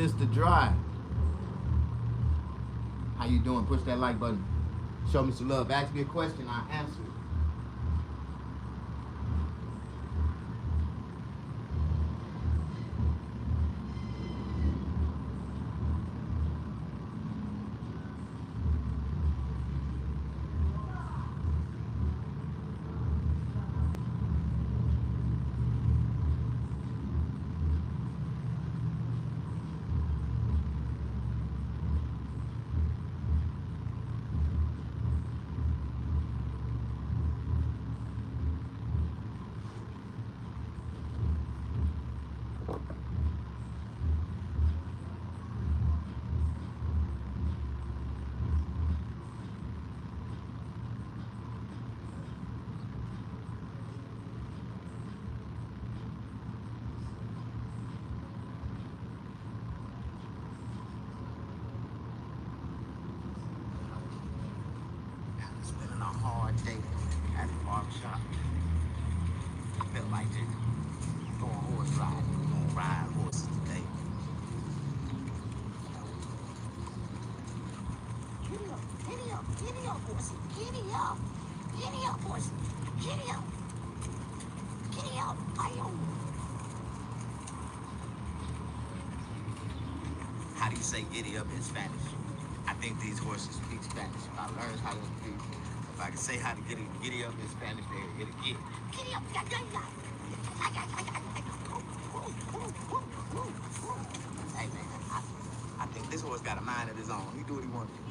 Mr. Dry. How you doing? Push that like button. Show me some love. Ask me a question, I'll answer it. Day at the barbershop. I felt like just going horse riding. We're gonna ride horses today. Giddy up, horsey. Giddy up, horsey. Giddy up. How do you say giddy up in Spanish? I think these horses speak Spanish. If I learned how to speak, if I could say how to giddy up in Spanish, it'll get. Giddy up, Hey man, I think this horse got a mind of his own. He do what he wants to do.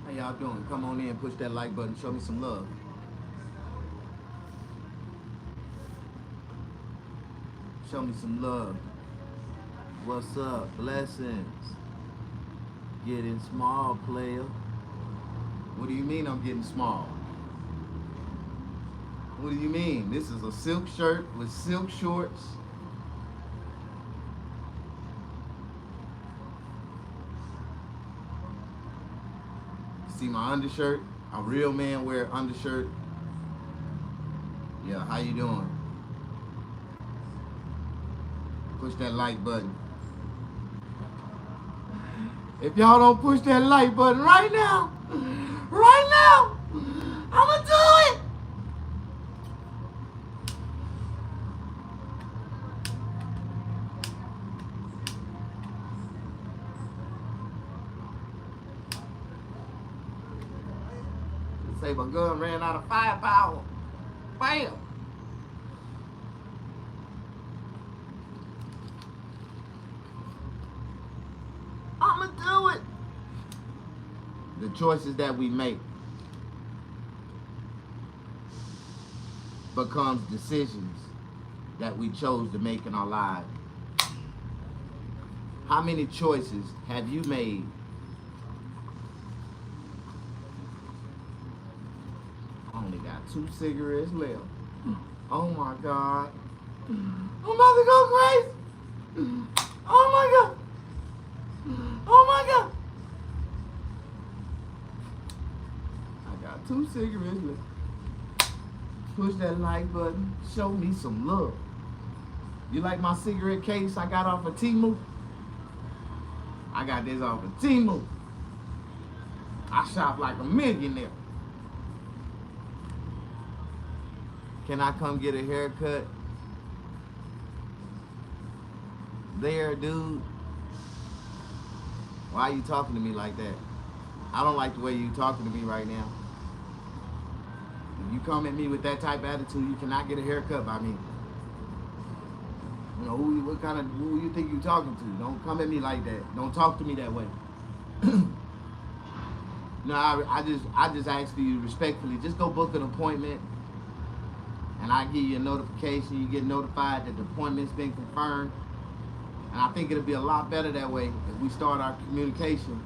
How y'all doing? Come on in, push that like button, show me some love. Show me some love. What's up? Blessings. Getting small, player. What do you mean I'm getting small? What do you mean? This is a silk shirt with silk shorts. See my undershirt? A real man wear undershirt. Yeah, how you doing? Push that like button. If y'all don't push that like button right now, I'ma do it. Say my gun ran out of firepower. Bam. I'ma do it. The choices that we make becomes decisions that we chose to make in our lives. How many choices have you made? I only got 2 cigarettes left. Oh my God. I'm about to go crazy. Oh my God. Oh my God. I got 2 cigarettes left. Push that like button. Show me some love. You like my cigarette case I got off of Temu? I got this off of Temu. I shop like a millionaire. Can I come get a haircut? There, dude. Why are you talking to me like that? I don't like the way you're talking to me right now. If you come at me with that type of attitude, you cannot get a haircut by me. You know, who you think you're talking to? Don't come at me like that. Don't talk to me that way. No, I just ask for you respectfully, just go book an appointment, and I give you a notification. You get notified that the appointment's been confirmed. And I think it'll be a lot better that way if we start our communication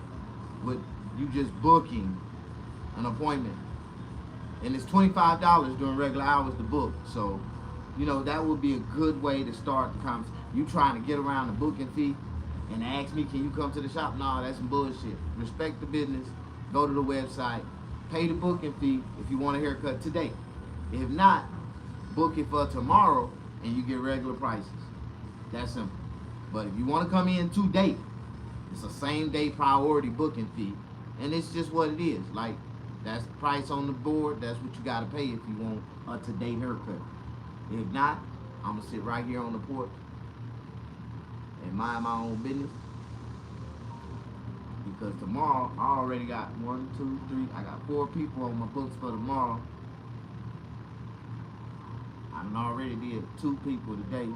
with you just booking an appointment. And it's $25 during regular hours to book. So, you know, that would be a good way to start the conversation. You trying to get around the booking fee and ask me, can you come to the shop? No, that's some bullshit. Respect the business. Go to the website. Pay the booking fee if you want a haircut today. If not, book it for tomorrow and you get regular prices. That's simple. But if you want to come in today, it's a same day priority booking fee. And it's just what it is. Like, that's the price on the board. That's what you got to pay if you want a today haircut. If not, I'm going to sit right here on the porch and mind my own business. Because tomorrow, I already got 1, 2, 3. I got 4 people on my books for tomorrow. I done already did 2 people today.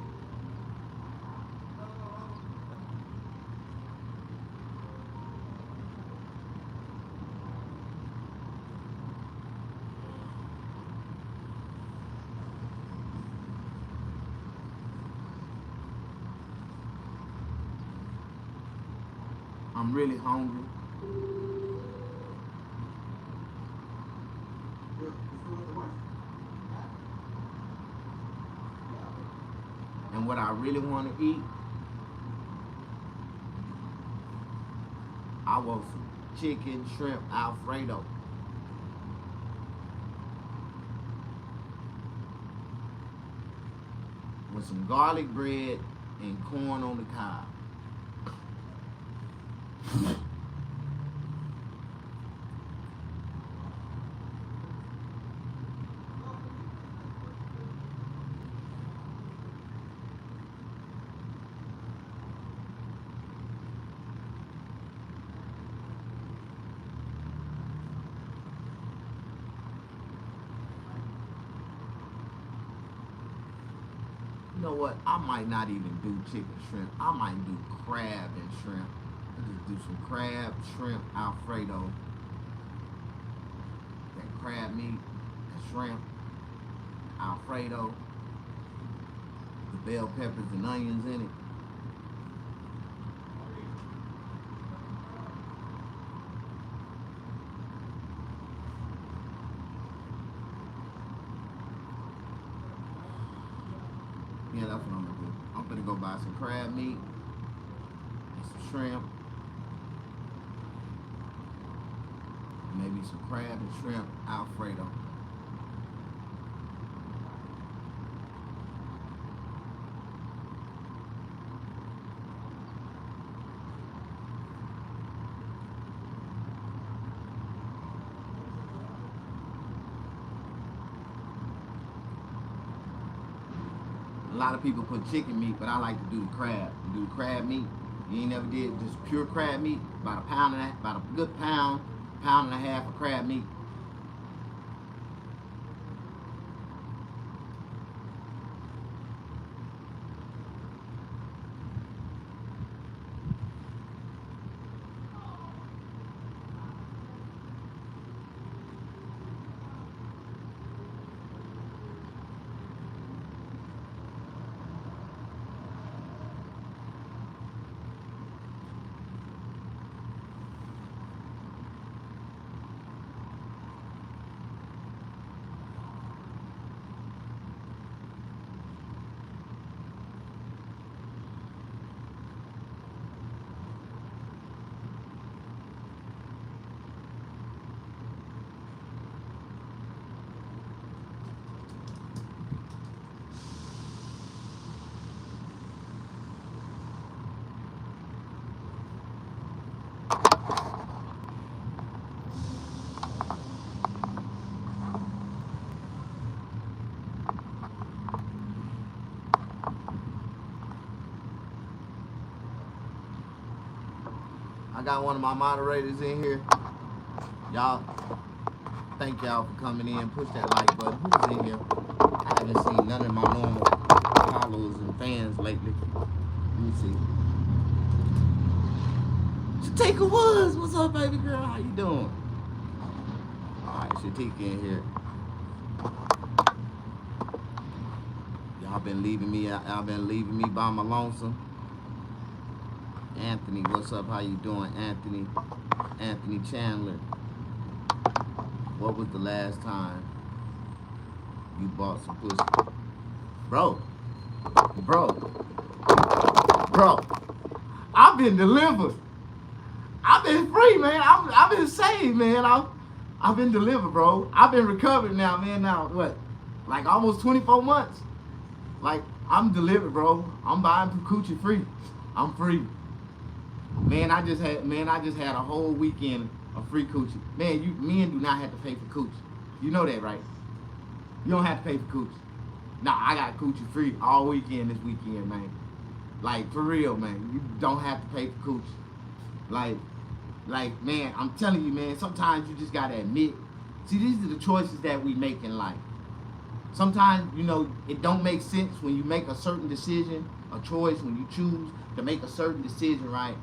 I'm really hungry. And what I really want to eat, I want some chicken, shrimp, Alfredo. With some garlic bread and corn on the cob. You know what? I might not even do chicken shrimp. I might do crab and shrimp. I just do some crab, shrimp, Alfredo. That crab meat, that shrimp, Alfredo, the bell peppers and onions in it. Yeah, that's what I'm gonna do. I'm gonna go buy some crab meat and some shrimp. Maybe some crab and shrimp Alfredo. A lot of people put chicken meat, but I like to do the crab. You do the crab meat. You ain't never did just pure crab meat. About a good pound and a half of crab meat. I got one of my moderators in here. Y'all, thank y'all for coming in. Push that like button. Who's in here? I haven't seen none of my normal followers and fans lately. Let me see. Shatika Woods, what's up, baby girl? How you doing? All right, Shatika in here. Y'all been leaving me. Y'all been leaving me by my lonesome. Anthony, what's up? How you doing, Anthony? Anthony Chandler. What was the last time you bought some pussy? Bro. I've been delivered. I've been free, man. I've been saved, man. I've been delivered, bro. I've been recovered now, man. Now what? Like almost 24 months. Like I'm delivered, bro. I'm buying coochie free. I'm free. Man, I just had a whole weekend of free coochie. Man, men do not have to pay for coochie. You know that, right? You don't have to pay for coochie. Nah, I got coochie free all weekend this weekend, man. Like for real, man. You don't have to pay for coochie. Like, man, I'm telling you, man, sometimes you just gotta admit. See, these are the choices that we make in life. Sometimes, you know, it don't make sense when you make a certain decision, a choice, when you choose to make a certain decision, right?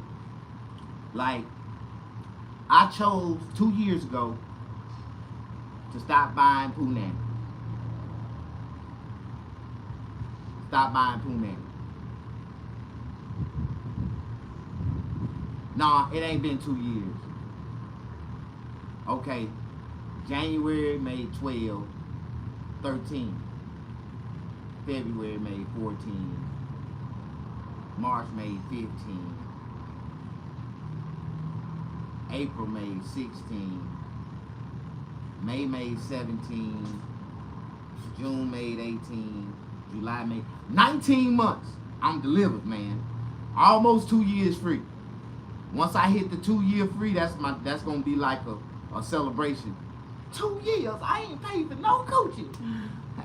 Like, I chose 2 years ago to stop buying Punani. Stop buying Punani. Nah, it ain't been 2 years. Okay, January made 12, 13. February made 14. March made 15. April made 16. May made 17. June made 18. July made 19 months. I'm delivered, man. Almost 2 years free. Once I hit the 2 year free, that's gonna be like a celebration. 2 years, I ain't paid for no coaching.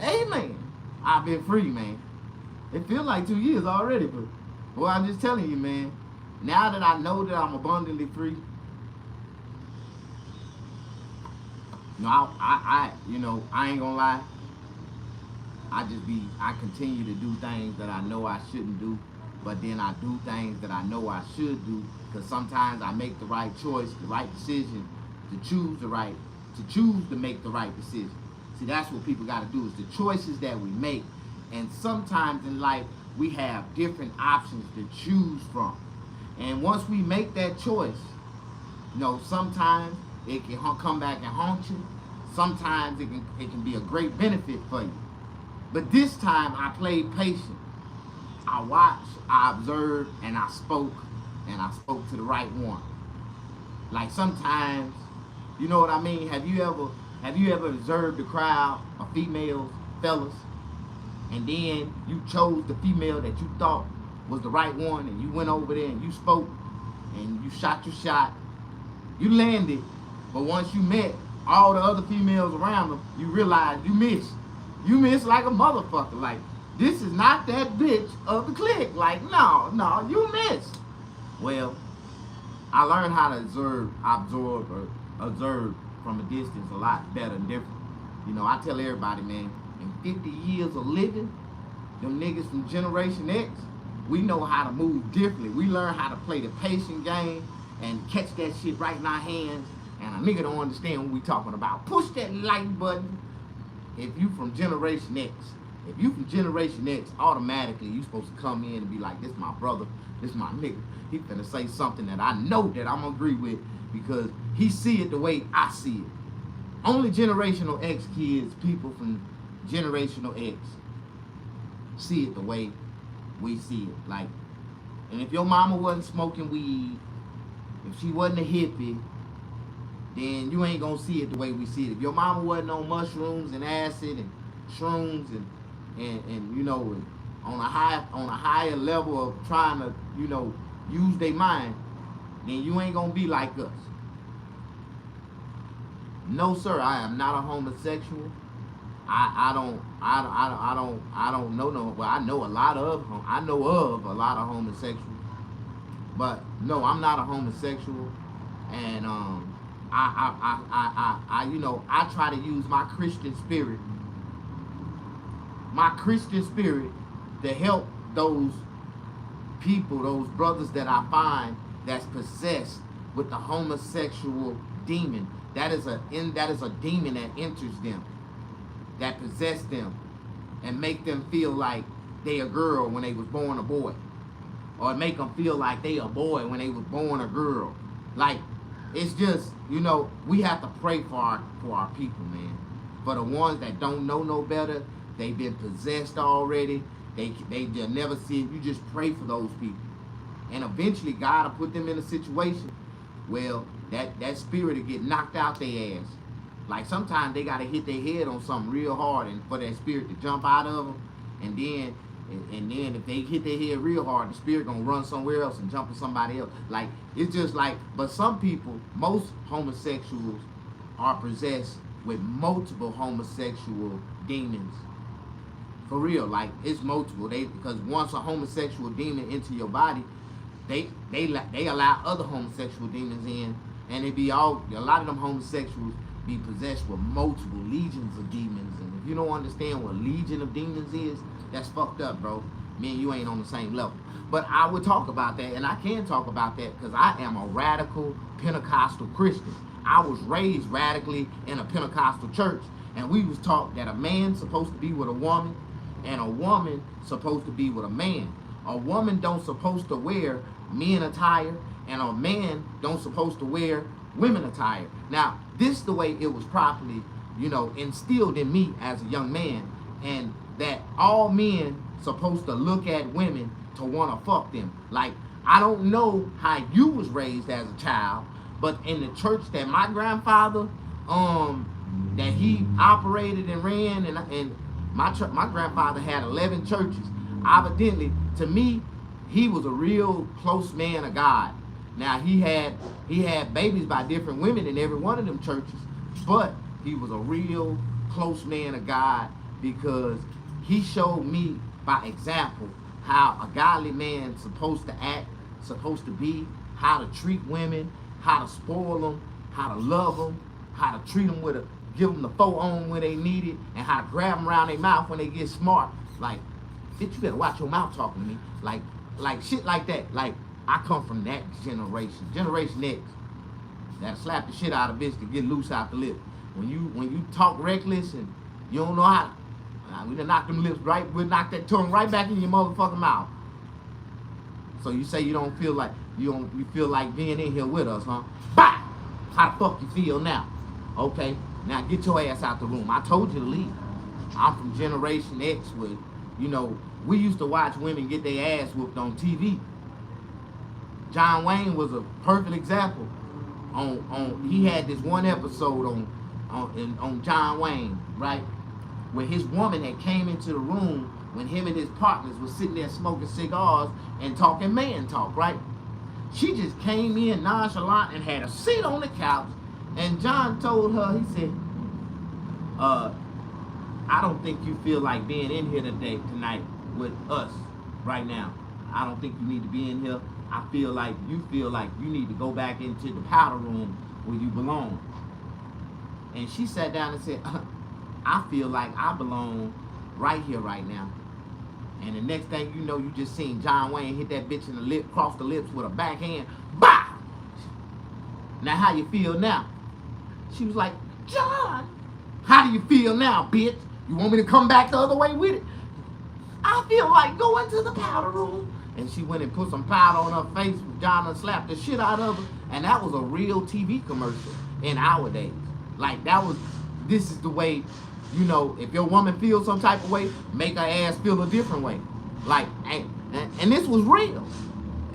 Amen. I've been free, man. It feels like 2 years already, but well, I'm just telling you, man. Now that I know that I'm abundantly free, you know, I ain't gonna lie. I continue to do things that I know I shouldn't do, but then I do things that I know I should do, because sometimes I make the right choice, the right decision, to choose to make the right decision. See, that's what people got to do, is the choices that we make. And sometimes in life, we have different options to choose from. And once we make that choice, you know, sometimes it can come back and haunt you. Sometimes it can be a great benefit for you. But this time I played patient. I watched, I observed, and I spoke to the right one. Like sometimes, you know what I mean? Have you ever observed the crowd of females, fellas, and then you chose the female that you thought was the right one, and you went over there and you spoke and you shot your shot, you landed, but once you met all the other females around them, you realized you missed like a motherfucker. Like, this is not that bitch of the clique. Like, no, you missed. Well, I learned how to observe from a distance a lot better and different. You know, I tell everybody, man, in 50 years of living, them niggas from Generation X, we know how to move differently. We learn how to play the patient game and catch that shit right in our hands. And a nigga don't understand what we talking about. Push that like button. If you from Generation X, automatically you supposed to come in and be like, this my brother, this my nigga. He finna say something that I know that I'm gonna agree with, because he see it the way I see it. Only Generational X kids, people from Generational X, see it the way we see it. Like, and if your mama wasn't smoking weed, if she wasn't a hippie, then you ain't gonna see it the way we see it. If your mama wasn't on mushrooms and acid and shrooms and you know, on a higher level of trying to, you know, use their mind, then you ain't gonna be like us. No, sir, I am not a homosexual. I don't know no. Well, I know of a lot of homosexuals, but No, I'm not a homosexual, and you know, I try to use my Christian spirit, to help those people, those brothers that I find that's possessed with the homosexual demon. That is a demon that enters them, that possess them, and make them feel like they a girl when they was born a boy, or make them feel like they a boy when they was born a girl. Like, it's just, you know, we have to pray for our people, man. For the ones that don't know no better, they've been possessed already. They'll never see it. You just pray for those people, and eventually God will put them in a situation where that spirit will get knocked out their ass. Like, sometimes they gotta hit their head on something real hard, and for that spirit to jump out of them, and then if they hit their head real hard, the spirit gonna run somewhere else and jump to somebody else. Like, it's just like, but some people, most homosexuals are possessed with multiple homosexual demons. For real, like, it's multiple. Because once a homosexual demon into your body, they allow other homosexual demons in, and a lot of them homosexuals be possessed with multiple legions of demons. And if you don't understand what legion of demons is, that's fucked up, bro. Me and you ain't on the same level. But I would talk about that, and I can talk about that because I am a radical Pentecostal Christian. I was raised radically in a Pentecostal church, and we was taught that a man's supposed to be with a woman, and a woman supposed to be with a man. A woman don't supposed to wear men attire, and a man don't supposed to wear women attire. Now, this is the way it was properly, you know, instilled in me as a young man, and that all men supposed to look at women to want to fuck them. Like, I don't know how you was raised as a child, but in the church that my grandfather, that he operated and ran, and my grandfather had 11 churches. Evidently, to me, he was a real close man of God. Now, he had babies by different women in every one of them churches, but he was a real close man of God, because he showed me by example how a godly man supposed to act, supposed to be, how to treat women, how to spoil them, how to love them, how to treat them give them the forearm when they need it, and how to grab them around their mouth when they get smart. Like, bitch, you better watch your mouth talking to me. Like shit like that. Like, I come from that generation, Generation X, that slap the shit out of bitch to get loose out the lip. When you talk reckless and you don't know how, we done knock them lips right, we'll knock that tongue right back in your motherfucking mouth. So you say you don't feel like, you feel like being in here with us, huh? Bah! How the fuck you feel now? Okay, now get your ass out the room. I told you to leave. I'm from Generation X with, you know, we used to watch women get their ass whooped on TV. John Wayne was a perfect example. He had this one episode on John Wayne, right? Where his woman had came into the room when him and his partners was sitting there smoking cigars and talking man talk, right? She just came in nonchalant and had a seat on the couch, and John told her, he said, I don't think you feel like being in here tonight with us right now. I don't think you need to be in here. I feel like you need to go back into the powder room where you belong. And she sat down and said, I feel like I belong right here, right now. And the next thing you know, you just seen John Wayne hit that bitch in the lip, cross the lips with a backhand. Bah! Now, how you feel now? She was like, John, how do you feel now, bitch? You want me to come back the other way with it? I feel like going to the powder room. And she went and put some powder on her face. John slapped the shit out of her. And that was a real TV commercial in our days. Like, this is the way, you know, if your woman feels some type of way, make her ass feel a different way. Like, and this was real.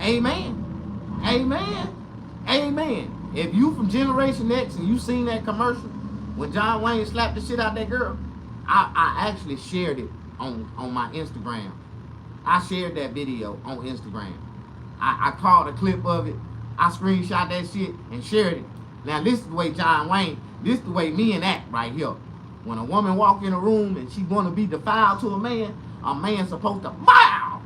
Amen. Amen. Amen. If you from Generation X and you seen that commercial when John Wayne slapped the shit out of that girl, I actually shared it on my Instagram. I shared that video on Instagram. I caught a clip of it. I screenshot that shit and shared it. Now, this is the way John Wayne, this is the way men act right here. When a woman walk in a room and she want to be defiled to a man supposed to bow.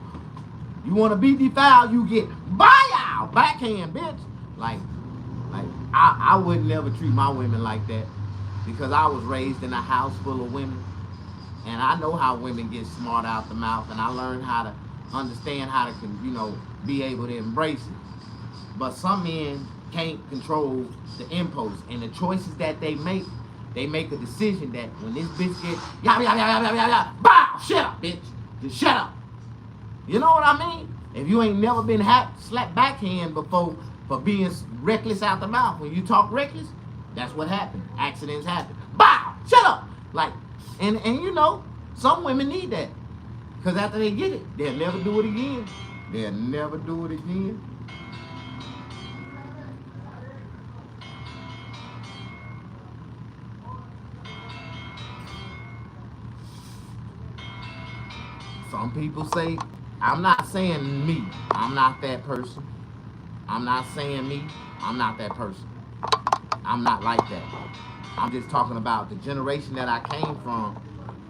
You want to be defiled, you get bow. backhand, bitch. Like I would never treat my women like that because I was raised in a house full of women, and I know how women get smart out the mouth, and I learned how to understand how to, be able to embrace it. But some men can't control the impulse and the choices that they make. They make a decision that when this bitch gets bow, shut up, bitch. Just shut up. You know what I mean? If you ain't never been slapped backhand before for being reckless out the mouth, when you talk reckless, that's what happened. Accidents happen. Bow, shut up. Like, and some women need that. Because after they get it, they'll never do it again. They'll never do it again. Some people say, I'm not saying me. I'm not that person. I'm not saying me. I'm not that person. I'm not like that. I'm just talking about the generation that I came from.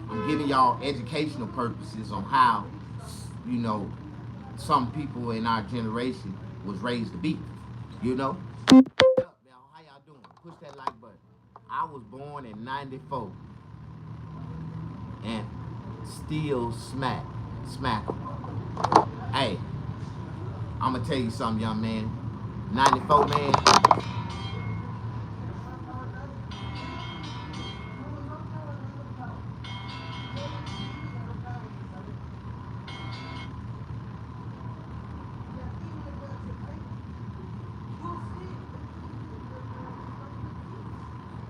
I'm giving y'all educational purposes on how, some people in our generation was raised to be. How y'all doing? Push that like button. I was born in 94 and still smack. Hey, I'm gonna tell you something, young man. 94, man.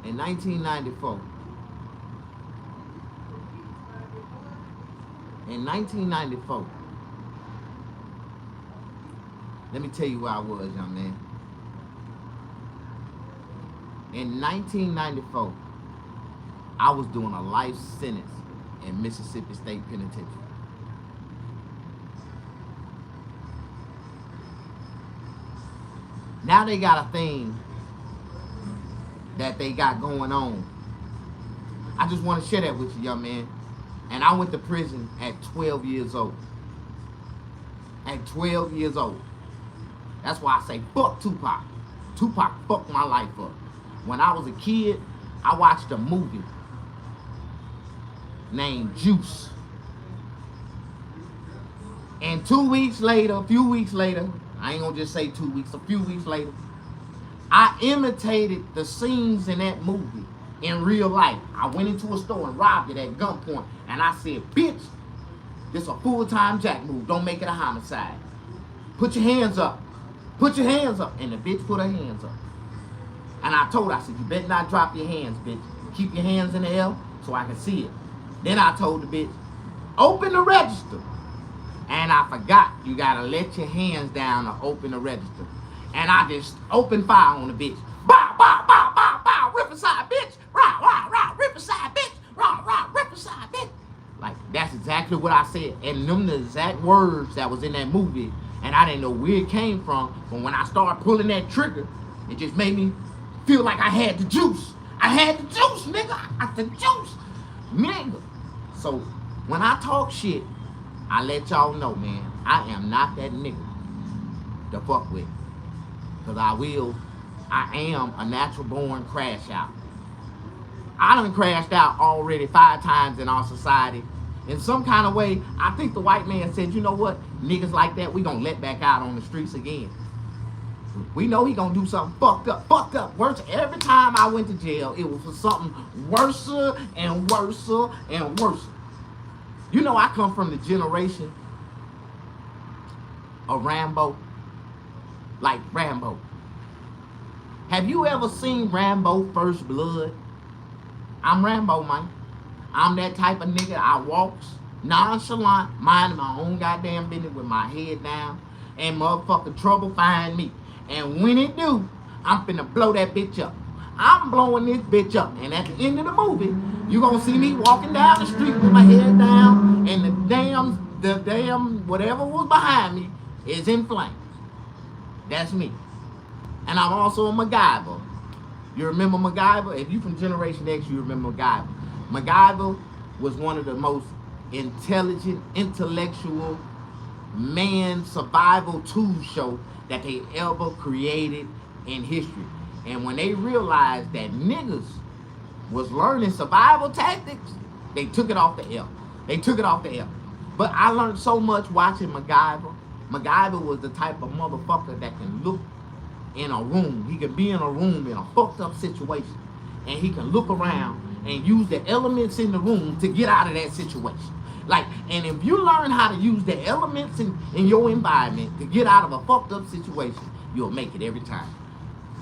In 1994. In 1994. Let me tell you where I was, young man. In 1994, I was doing a life sentence in Mississippi State Penitentiary. Now they got a thing that they got going on. I just want to share that with you, young man. And I went to prison at 12 years old. At 12 years old. That's why I say fuck Tupac. Tupac fucked my life up. When I was a kid, I watched a movie named Juice. And 2 weeks later, a few weeks later, I ain't gonna just say 2 weeks, a few weeks later, I imitated the scenes in that movie in real life. I went into a store and robbed it at gunpoint. And I said, bitch, this a full-time jack move. Don't make it a homicide. Put your hands up. Put your hands up. And the bitch put her hands up. And I told her, I said, you better not drop your hands, bitch. Keep your hands in the air so I can see it. Then I told the bitch, open the register. And I forgot, you gotta let your hands down to open the register. And I just opened fire on the bitch. Bow, bow, bow, bow, bow, rip aside, bitch. Rah, rah, rah, rip aside, bitch. Rah, rah, rip aside, bitch. Like, that's exactly what I said. And them the exact words that was in that movie. And I didn't know where it came from. But when I started pulling that trigger, it just made me feel like I had the juice. I had the juice, nigga. I got the juice, nigga. So, when I talk shit, I let y'all know, man, I am not that nigga to fuck with. Because I am a natural born crash out. I done crashed out already 5 times in our society. In some kind of way, I think the white man said, you know what? Niggas like that, we gonna let back out on the streets again. We know he gonna do something fucked up, worse. Every time I went to jail, it was for something worse and worse and worse. You know, I come from the generation of Rambo. Like Rambo. Have you ever seen Rambo First Blood? I'm Rambo, man. I'm that type of nigga. I walks nonchalant, minding my own goddamn business with my head down, and motherfucking trouble find me. And when it do, I'm finna blow that bitch up. I'm blowing this bitch up. And at the end of the movie, you gonna see me walking down the street with my head down, and the damn whatever was behind me is in flames. That's me. And I'm also a MacGyver. You remember MacGyver? If you from Generation X, you remember MacGyver. MacGyver was one of the most intelligent, intellectual man survival tool show that they ever created in history. And when they realized that niggas was learning survival tactics, they took it off the air. They took it off the air. But I learned so much watching MacGyver. MacGyver was the type of motherfucker that can look in a room. He can be in a room in a fucked up situation, and he can look around and use the elements in the room to get out of that situation. Like, and if you learn how to use the elements in your environment to get out of a fucked up situation, you'll make it every time.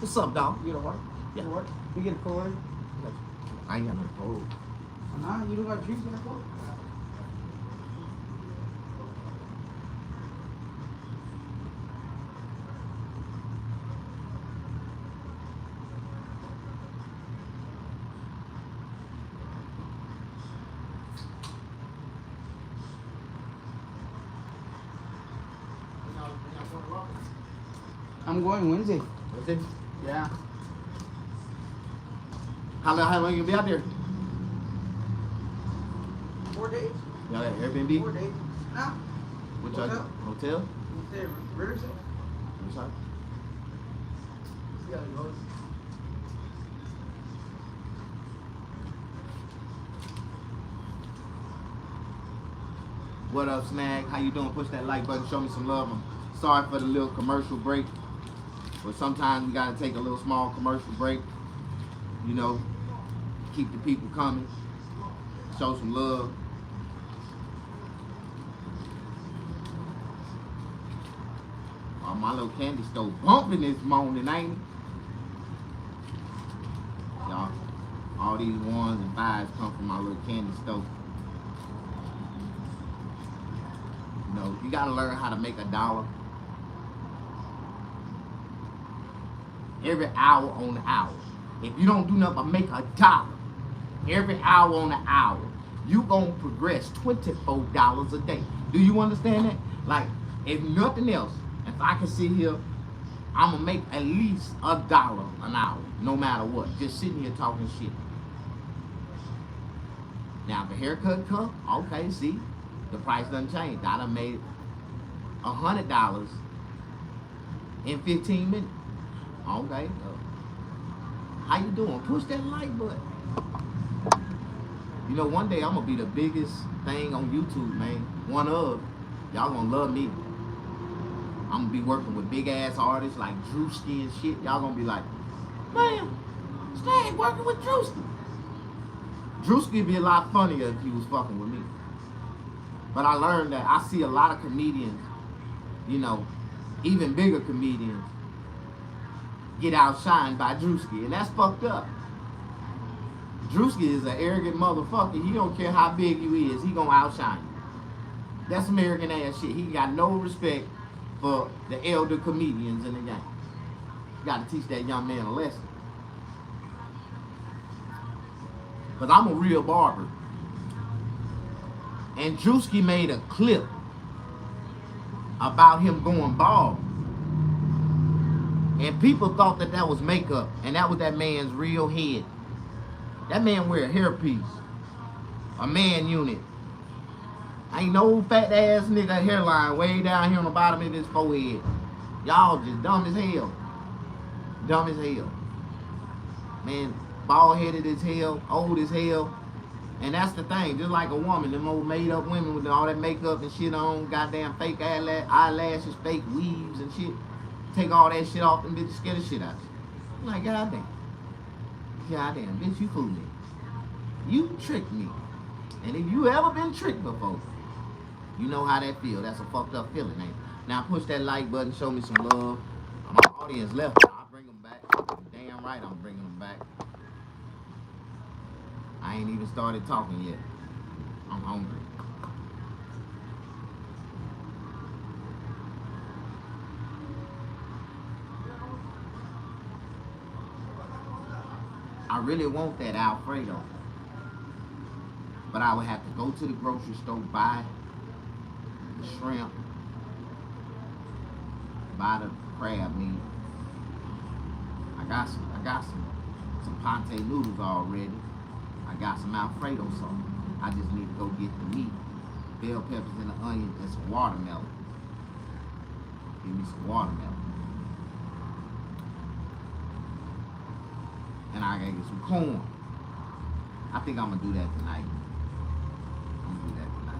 What's up, dog? You gonna work? Yeah. You work? You get a cold? I ain't got no cold. Nah, you don't got drinks in the cold? I'm going Wednesday. What's it? Yeah. How long you gonna be out there? 4 days. Y'all at Airbnb? 4 days. Nah. Which hotel? Hotel? Stay at Riverside. Which side? Yeah, go. What up, Snag? How you doing? Push that like button. Show me some love. I'm sorry for the little commercial break, but sometimes we gotta take a little small commercial break. You know, keep the people coming. Show some love. Oh, my little candy store bumping this morning, ain't it? Y'all, all these ones and fives come from my little candy store. You know, you gotta learn how to make $1 every hour on the hour. If you don't do nothing but make $1 every hour on the hour, you gonna progress $24 a day. Do you understand that? Like, if nothing else, if I can sit here, I'm gonna make at least $1 an hour, no matter what. Just sitting here talking shit. Now, the haircut come, okay, see, the price doesn't change. I done made $100 in 15 minutes. Okay. How you doing? Push that like button. You know, one day I'm gonna be the biggest thing on YouTube, man. One of. Y'all gonna love me. I'm gonna be working with big ass artists like Drewski and shit. Y'all gonna be like, man, Stag working with Drewski. Drewski would be a lot funnier if he was fucking with me. But I learned that I see a lot of comedians, you know, even bigger comedians, get outshined by Drewski, and that's fucked up. Drewski is an arrogant motherfucker. He don't care how big you is, he gonna outshine you. That's some arrogant ass shit. He got no respect for the elder comedians in the game. You gotta teach that young man a lesson. Cause I'm a real barber. And Drewski made a clip about him going bald. And people thought that that was makeup, and that was that man's real head. That man wear a hairpiece, a man unit. Ain't no fat ass nigga hairline way down here on the bottom of his forehead. Y'all just dumb as hell. Dumb as hell. Man, bald headed as hell, old as hell. And that's the thing, just like a woman, them old made up women with all that makeup and shit on, goddamn fake eyelashes, fake weaves and shit. Take all that shit off and bitches scare the shit out of you. I'm like, goddamn. Goddamn, bitch, you fooled me. You tricked me. And if you ever been tricked before, you know how that feel. That's a fucked up feeling, ain't it? Now push that like button, show me some love. My audience left, I'll bring them back. Damn right I'm bringing them back. I ain't even started talking yet. I'm hungry. I really want that Alfredo. But I would have to go to the grocery store, buy the shrimp, buy the crab meat. I got some pate noodles already. I got some Alfredo sauce. I just need to go get the meat, bell peppers and the onion and some watermelon. Give me some watermelon. And I gotta get some corn. I think I'm gonna do that tonight. I'm gonna do that tonight.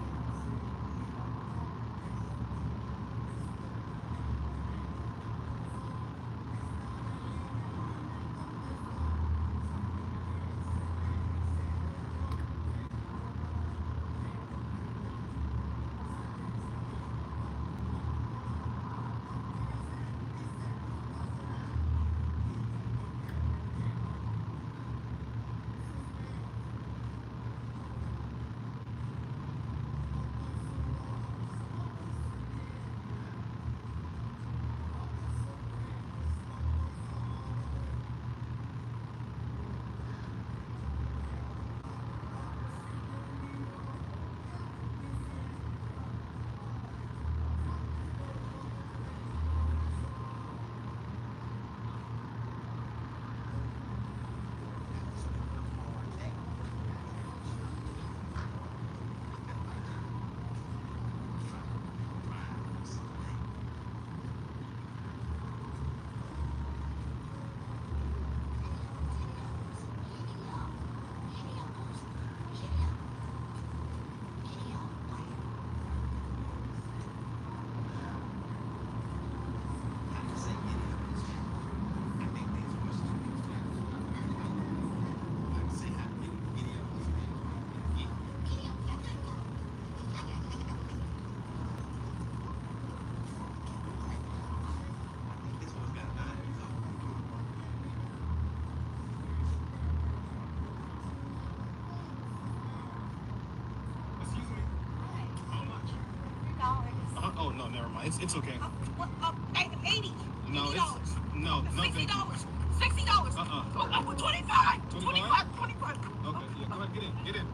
Oh no, never mind. It's okay. 80. No, it's no, thank you. $60. $60. Oh, 25. 25. 25. Okay, yeah, go ahead, get in.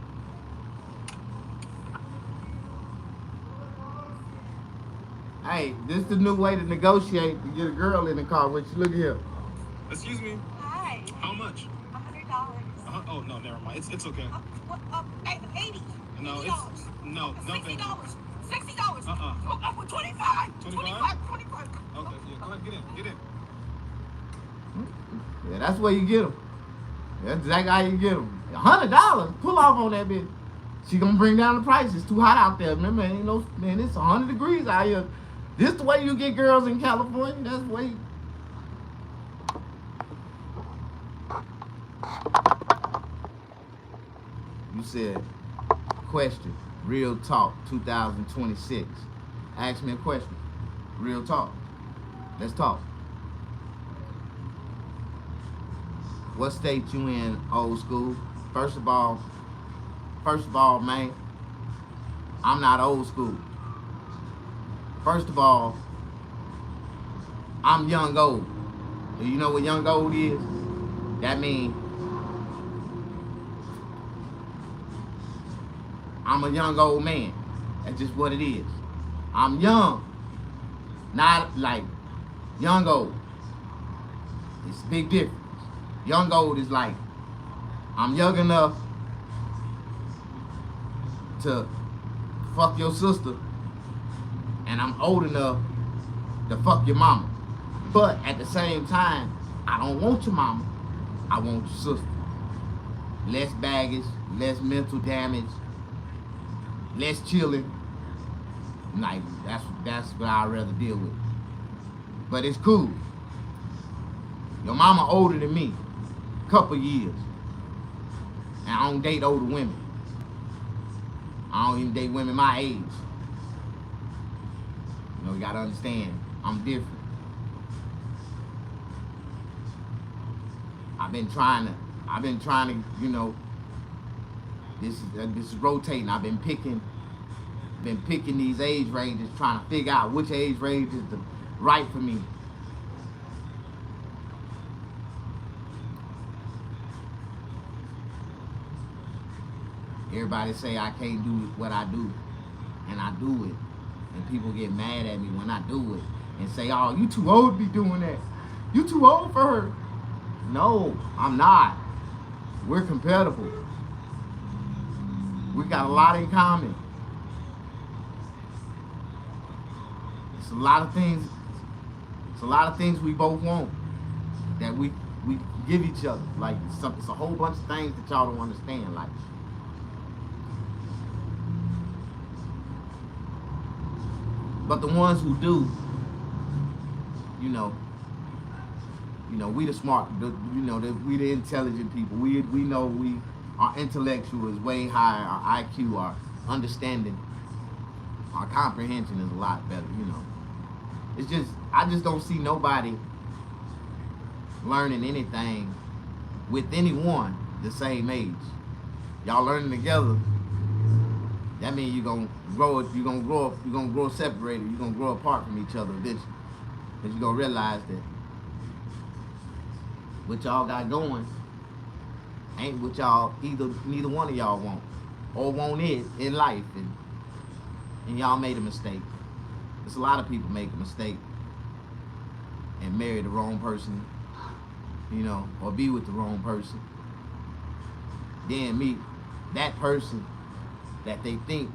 Hey, this is the new way to negotiate to get a girl in the car with you. Look here. Excuse me. Hi. How much? $100. Oh no, never mind. It's okay. 80. No, it's no, thank you. $60. $60. 25. 25? 25. Okay, yeah, go ahead, get in. Yeah, that's where you get them. That's exactly how you get them. $100. Pull off on that bitch. She gonna bring down the price. It's too hot out there. Remember, ain't no, man, it's 100 degrees out here. This the way you get girls in California. That's the way. You said, question, real talk, 2026. Ask me a question. Real talk. Let's talk. What state you in, old school? First of all, man, I'm not old school. First of all, I'm young old. Do you know what young old is? That means I'm a young old man. That's just what it is. I'm young, not like young old. It's a big difference. Young old is like, I'm young enough to fuck your sister, and I'm old enough to fuck your mama. But at the same time, I don't want your mama. I want your sister. Less baggage, less mental damage, less chilling. Like, that's what I'd rather deal with. But it's cool. Your mama older than me, couple years. And I don't date older women. I don't even date women my age. You know, you gotta understand, I'm different. I've been trying to, you know, this is rotating. I've been picking these age ranges, trying to figure out which age range is the right for me. Everybody say I can't do what I do, and I do it. And people get mad at me when I do it and say, oh, you too old to be doing that. You too old for her. No, I'm not. We're compatible. We got a lot in common. It's a lot of things It's a lot of things we both want that we give each other. Like it's a whole bunch of things that y'all don't understand. Like, but the ones who do, you know, we the smart, we the intelligent people. We know our intellectual is way higher. Our IQ, our understanding, our comprehension is a lot better. It's just I just don't see nobody learning anything with anyone the same age. Y'all learning together. That means you're gonna grow separated. You're gonna grow apart from each other eventually, because you're gonna realize that what y'all got going ain't what neither one of y'all want or want it in life, and y'all made a mistake. There's a lot of people make a mistake and marry the wrong person, or be with the wrong person, then meet that person that they think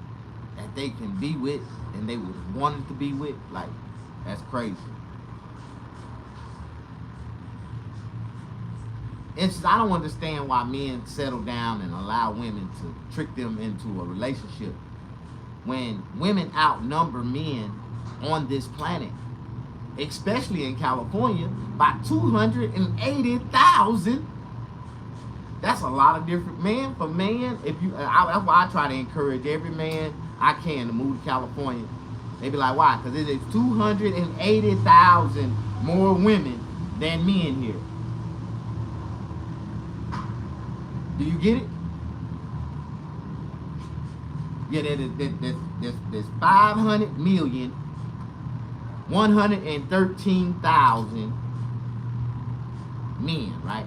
that they can be with and they would wanted to be with. Like, that's crazy. I don't understand why men settle down and allow women to trick them into a relationship when women outnumber men on this planet, especially in California, by 280,000. That's a lot of different man for man. That's why I try to encourage every man I can to move to California. They be like, why? Because it is 280,000 more women than men here. Do you get it? Yeah, there's 500,113,000 men, right?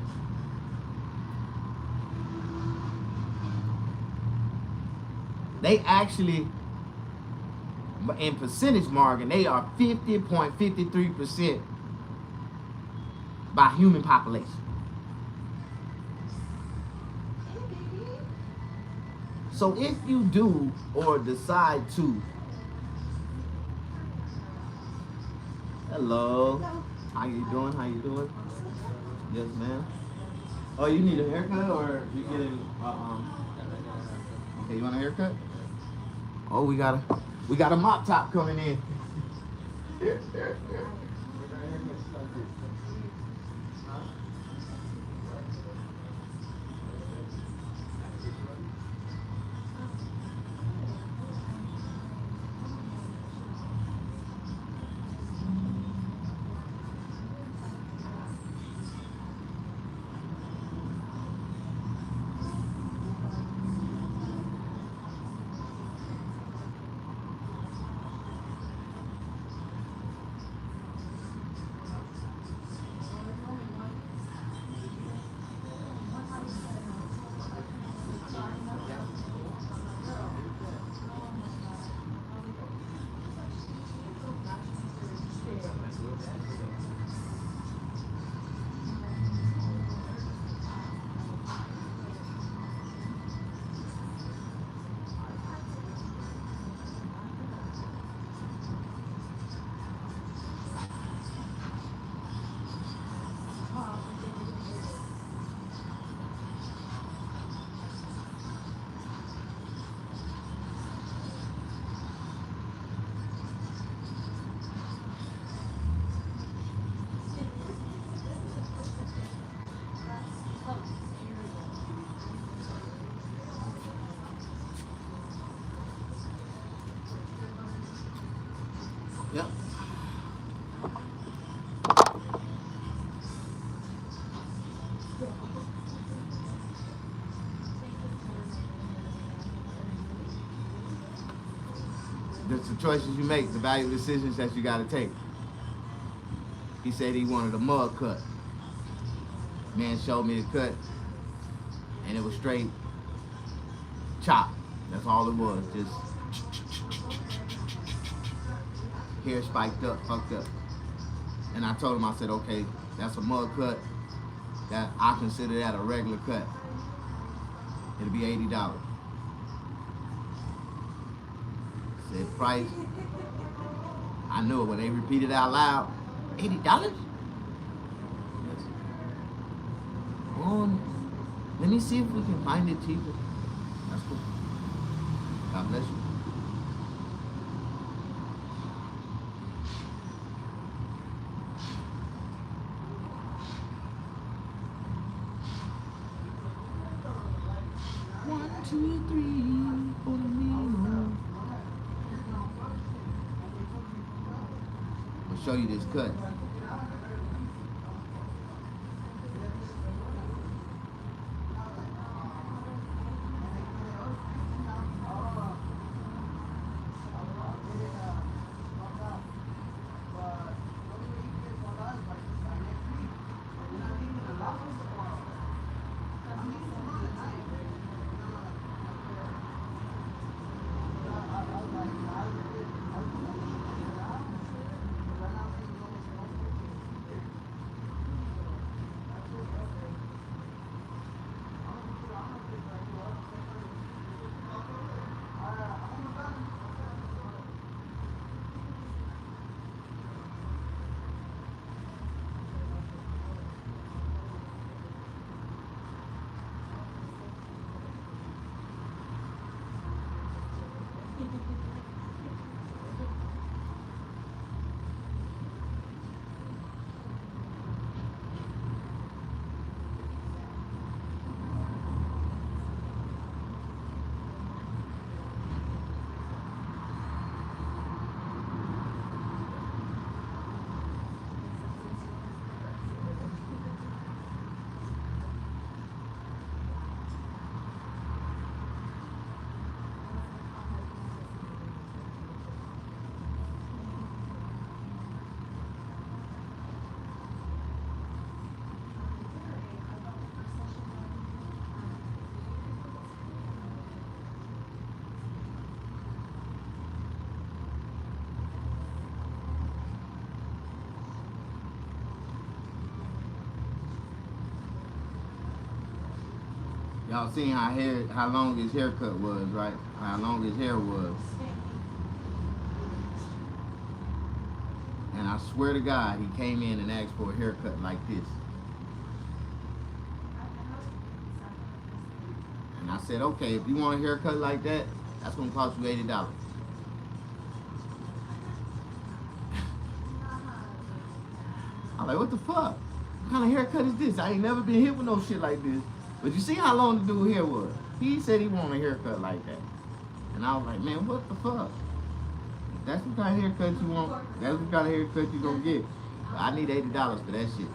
They actually, in percentage margin, they are 50.53% by human population. So if you do or decide to, hello, how you doing? Yes, ma'am. Oh, you need a haircut or you getting okay, you want a haircut? Oh, we got a mop top coming in. Yep. It's the choices you make, the value decisions that you got to take. He said he wanted a mug cut. Man showed me the cut, and it was straight chop. That's all it was, just hair spiked up, fucked up. And I told him, I said, okay, that's a mug cut. That I consider that a regular cut. It'll be $80. Said price. I knew it when they repeated it out loud. $80? Let me see if we can find it cheaper. That's cool. God bless you. One, two, three, for the meal. I'll show you this cut. Y'all seen how long his haircut was, right? How long his hair was. And I swear to God, he came in and asked for a haircut like this. And I said, okay, if you want a haircut like that, that's gonna cost you $80. I'm like, what the fuck? What kind of haircut is this? I ain't never been hit with no shit like this. But you see how long the dude hair was? He said he wanted a haircut like that. And I was like, man, what the fuck? If that's what kind of haircut you want, that's what kind of haircut you gonna get. But I need $80 for that shit.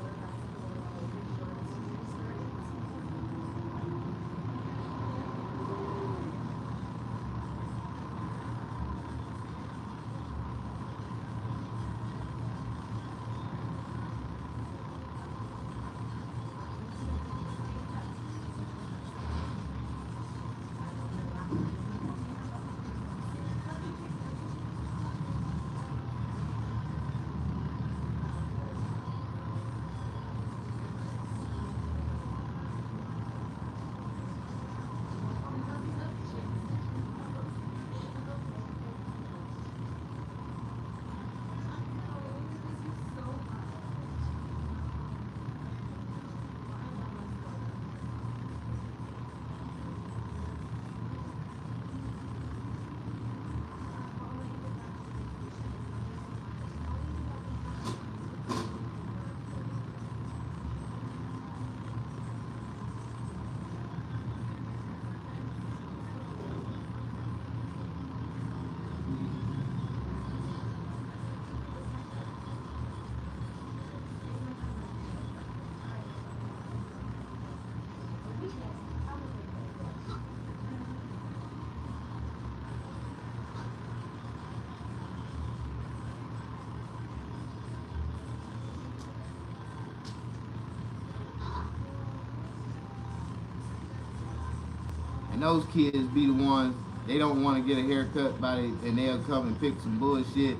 And those kids be the ones, they don't want to get a haircut and they'll come and pick some bullshit.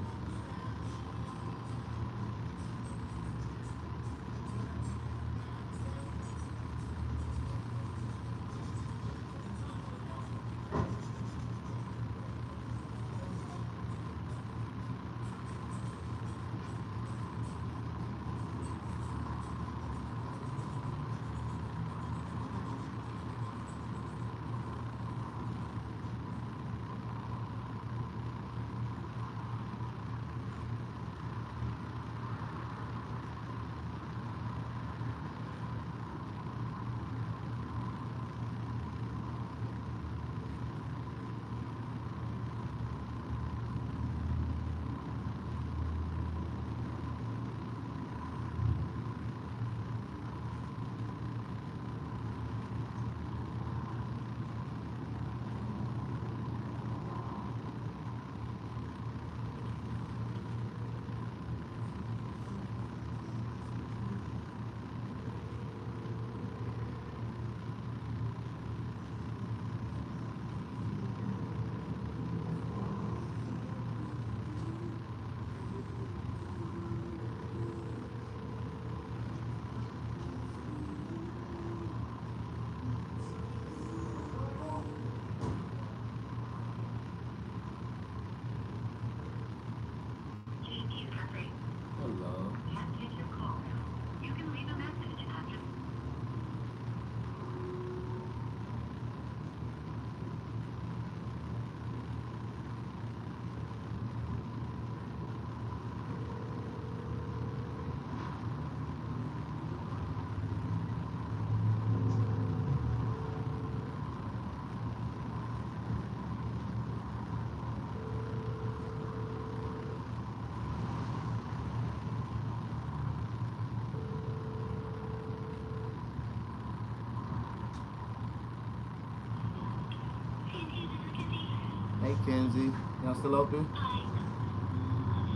Hey, Kenzie. Y'all still open? Hi.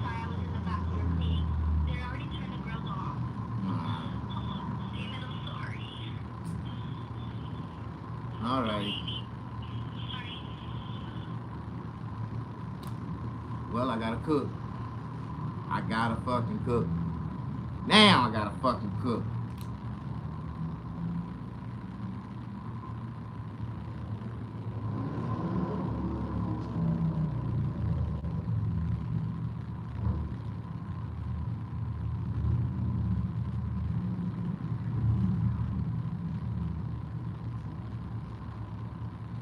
Sorry, I was in the bathroom peeing. They already turned the grill off. Nah. Oh, David, I'm sorry. Alrighty. Sorry. Well, I gotta cook. I gotta fucking cook. Now I gotta fucking cook.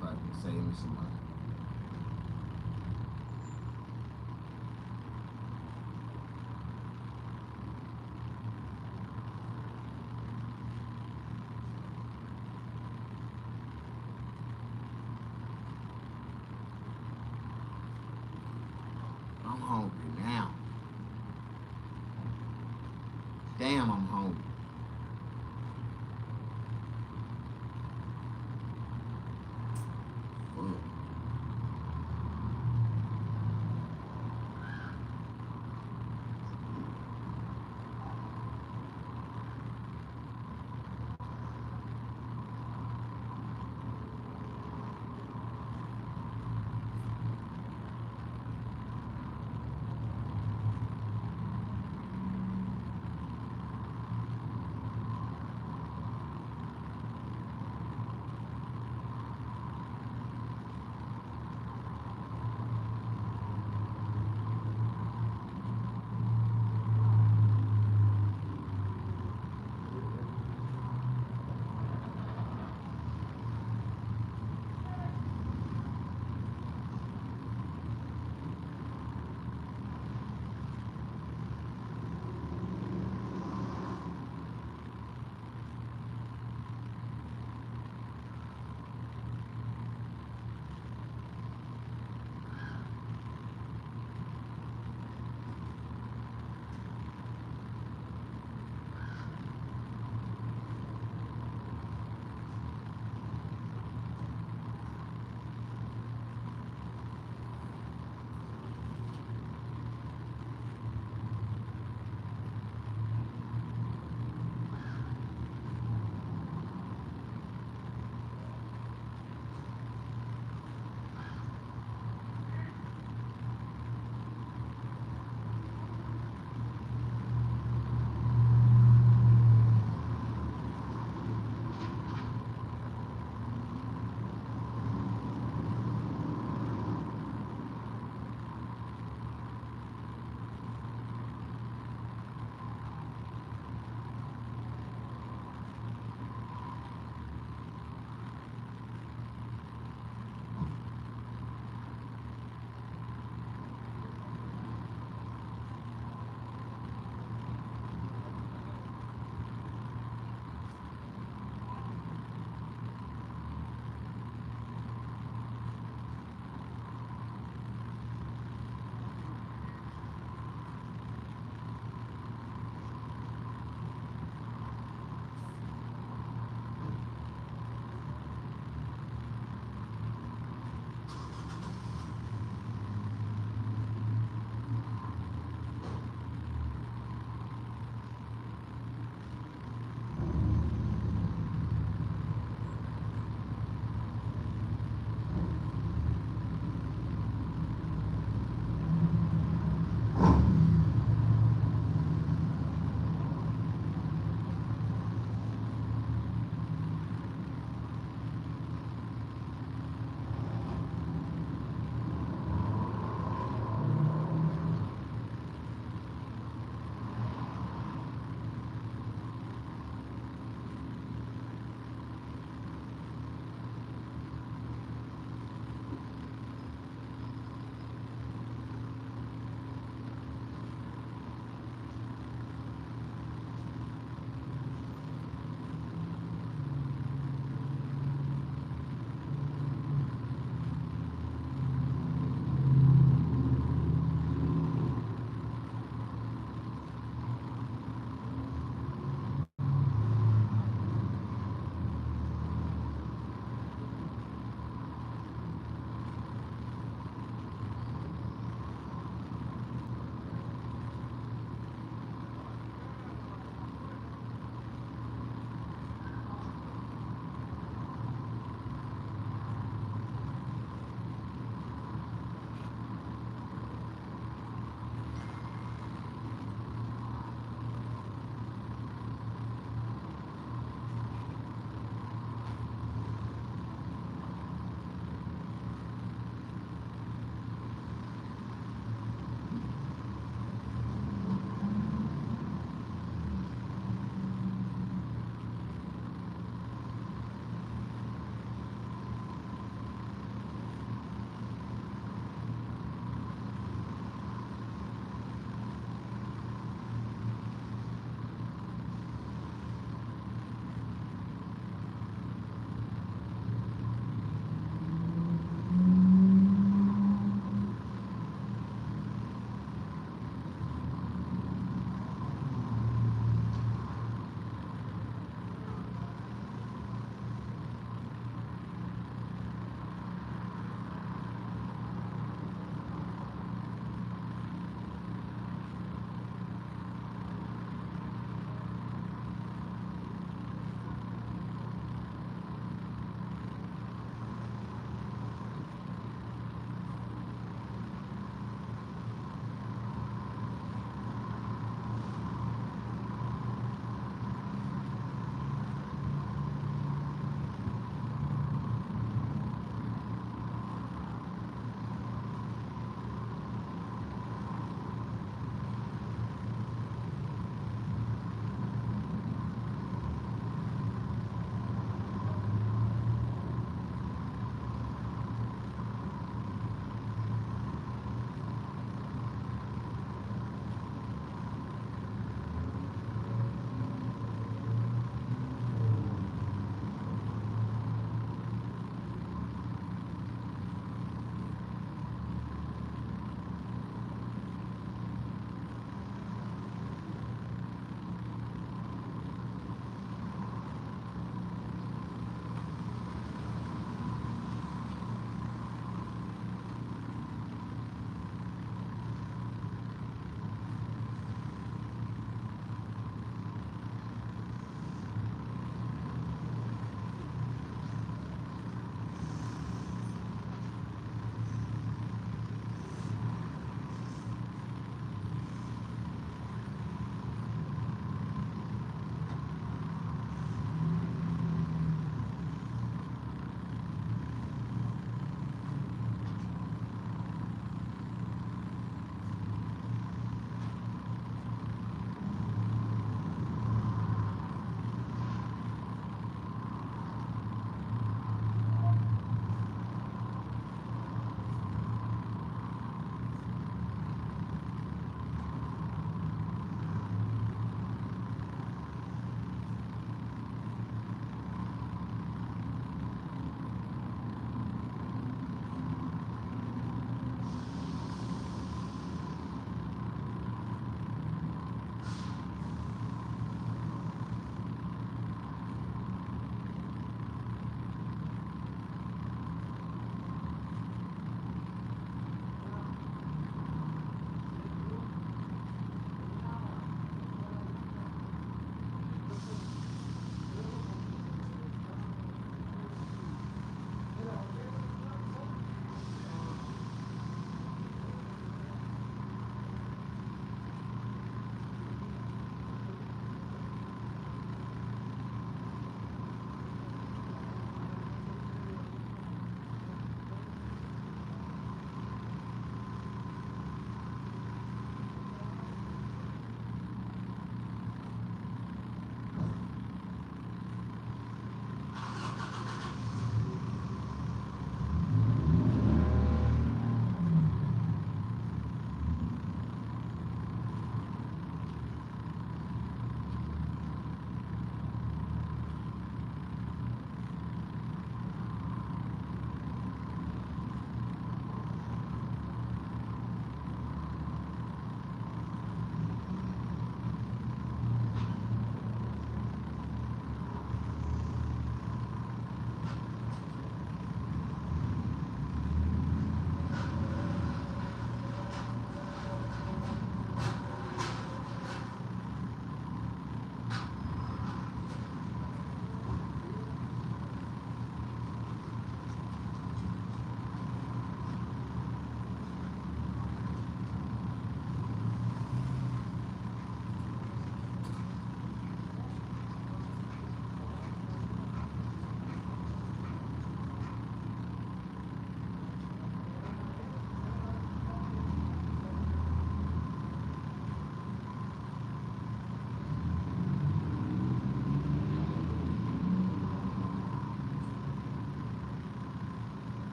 Fucking save me some money. I'm hungry now. Damn, I'm hungry. Fuck.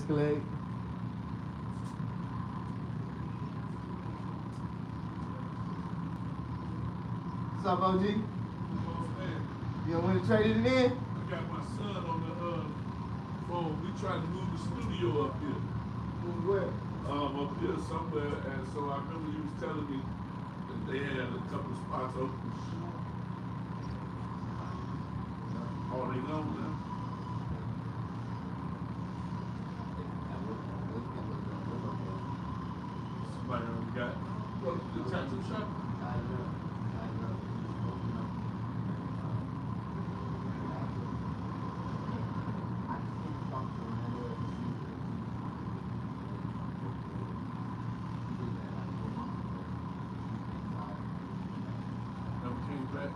escalate. What's up, OG? You don't want to trade it in? I got my son on the phone. We trying to move the studio up here. Move where? Up here somewhere. And so I remember you was telling me that they had a couple of spots open. Oh, they gone now? Somebody already got the tattoo shop? Never came back.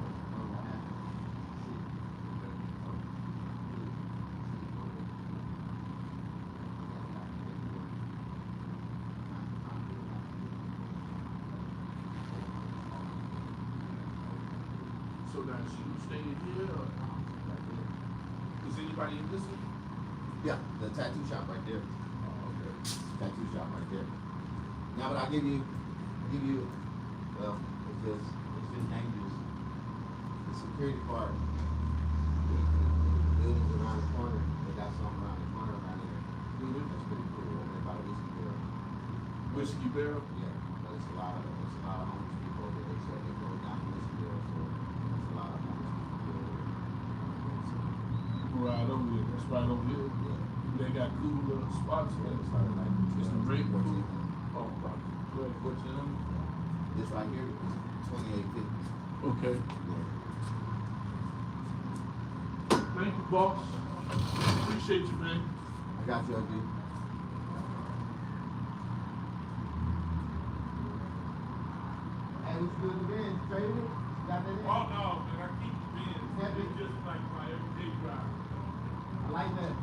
So now she staying here or is anybody in this one? Yeah, the tattoo shop right there. Oh, okay. Tattoo shop right there. Now, but I give you, well, it's just dangerous. The security part, the buildings around the corner, they got something around the corner around there. That's pretty cool. They got a whiskey barrel. Whiskey barrel? Yeah, but it's a lot of homeless people over there. So they go down the whiskey barrel, so there's a lot of homeless people over there. Right over here. That's right over here. Yeah. They got cool little spots there. It's probably like It's the rate cool. 14. Oh, about 12, 14. This right here is 28.50. Okay. Yeah. Thank you, boss. Appreciate you, man. I got you, OG. Hey, what's good to be in? Trading it? Got that in? Oh, no, man. I keep it in. It's just like my everyday drive. I like that.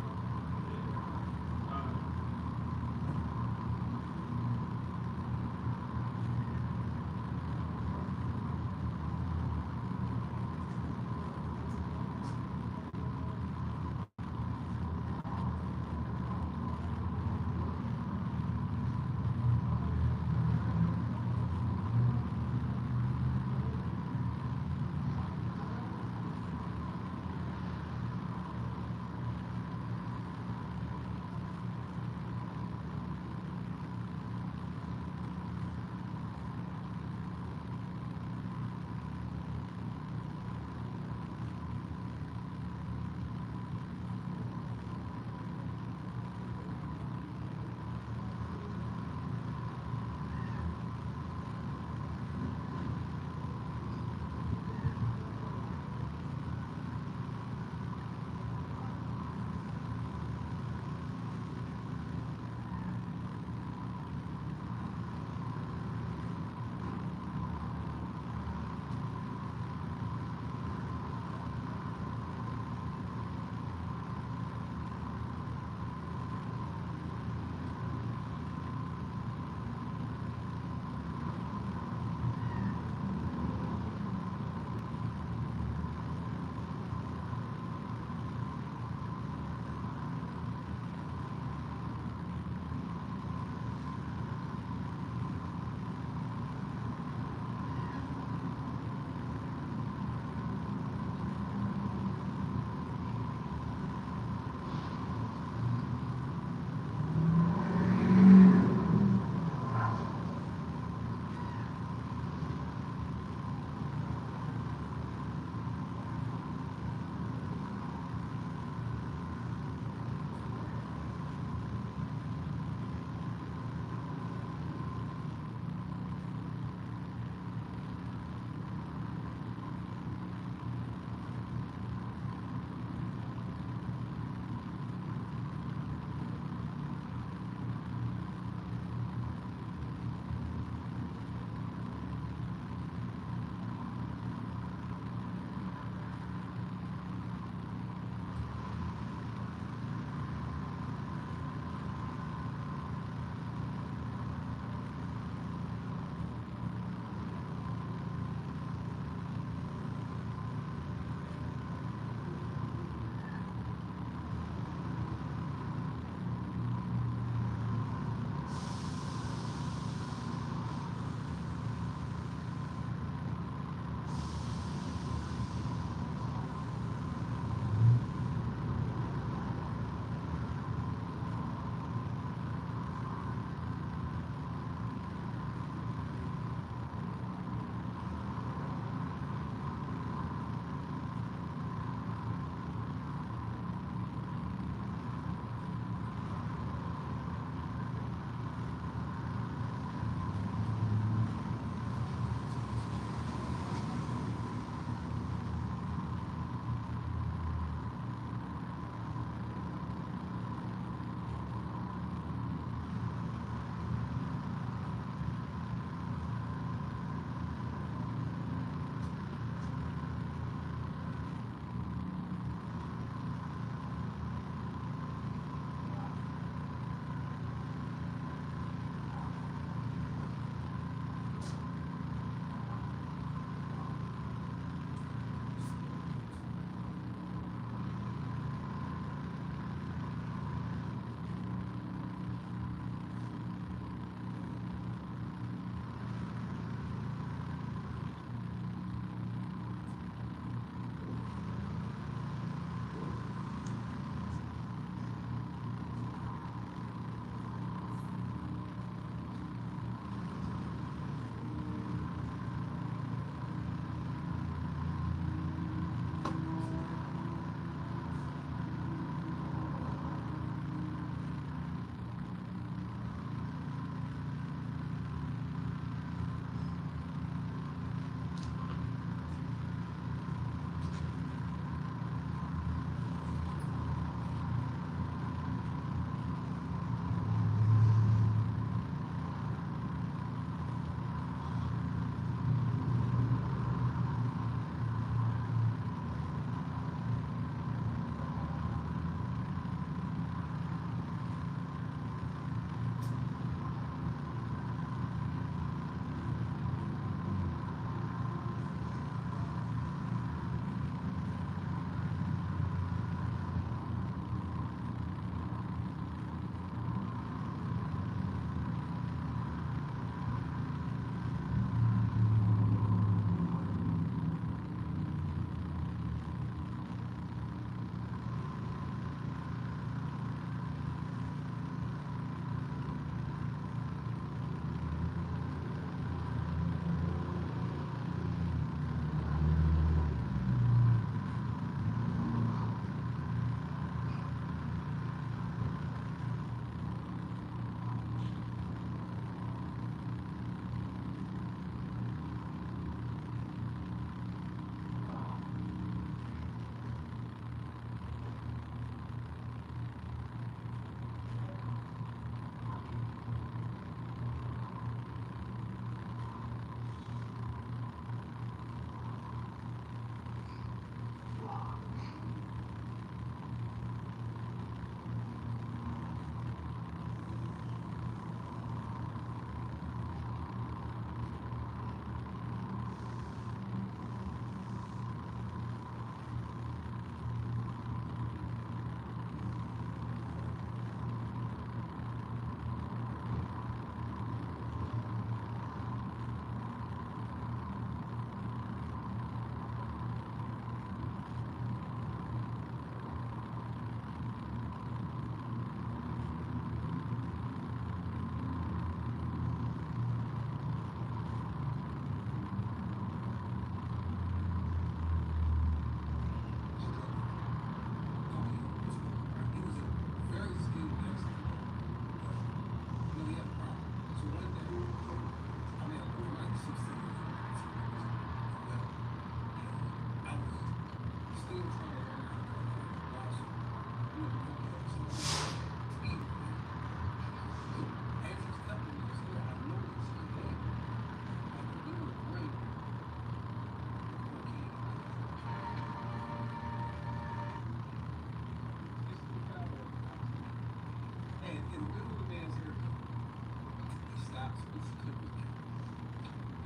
in the middle of the man's haircut. He stops, puts the clippers back,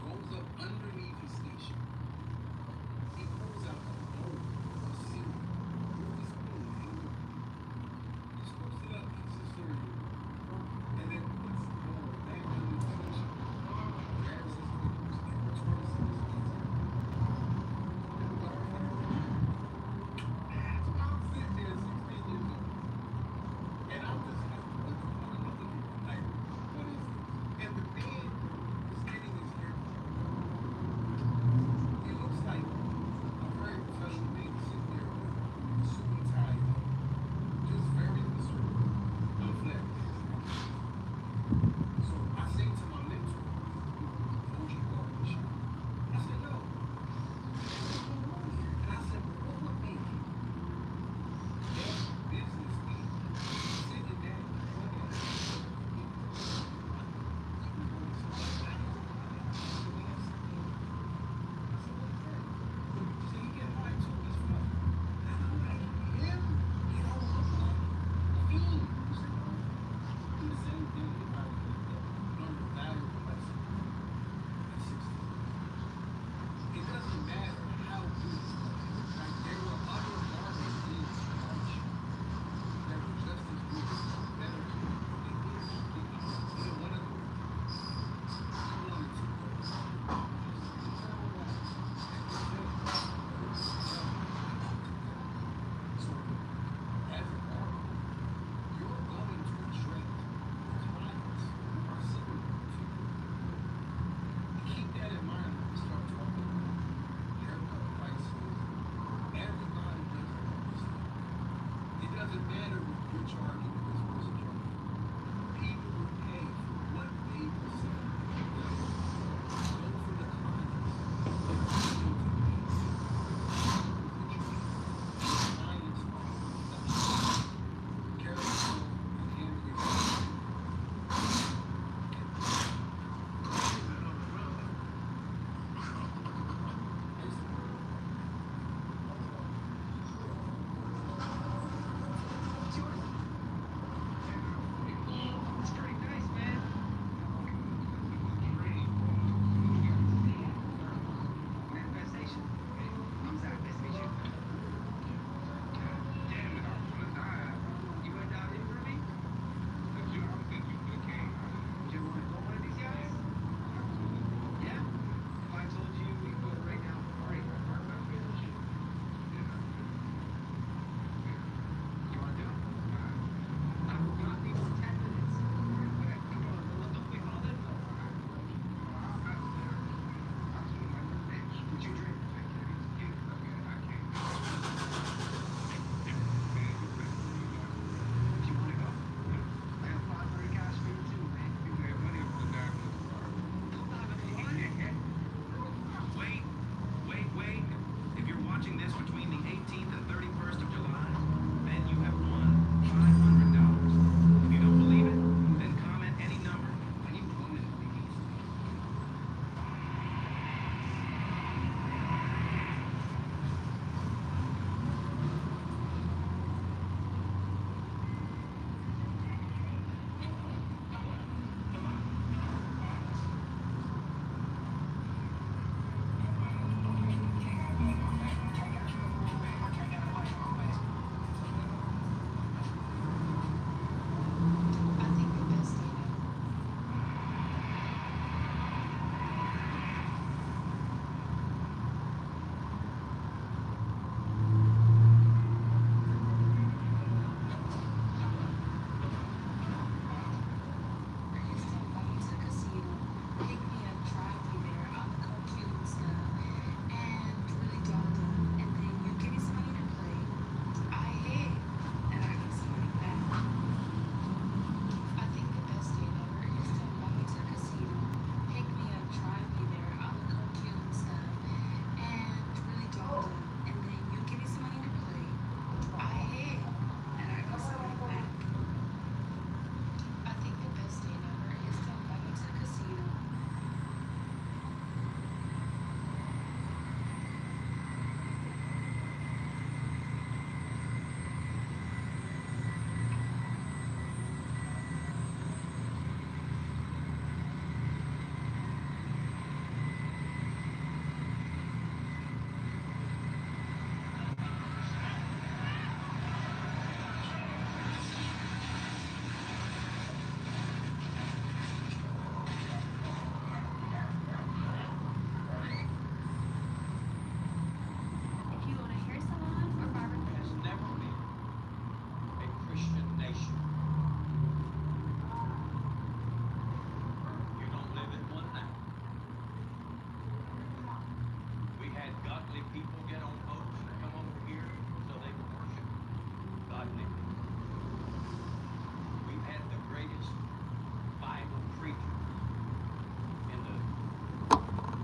goes up underneath his station. He pulls out a bowl of cereal with a spoon in the middle. He scoops it up, eats the cereal, and then puts the bowl back under the station. Grabs his clippers and returns to his station. I'm sitting there 16 years old. And I'm just like, what the fuck am I looking at? Like, what is this? And the man was getting his hair cut. He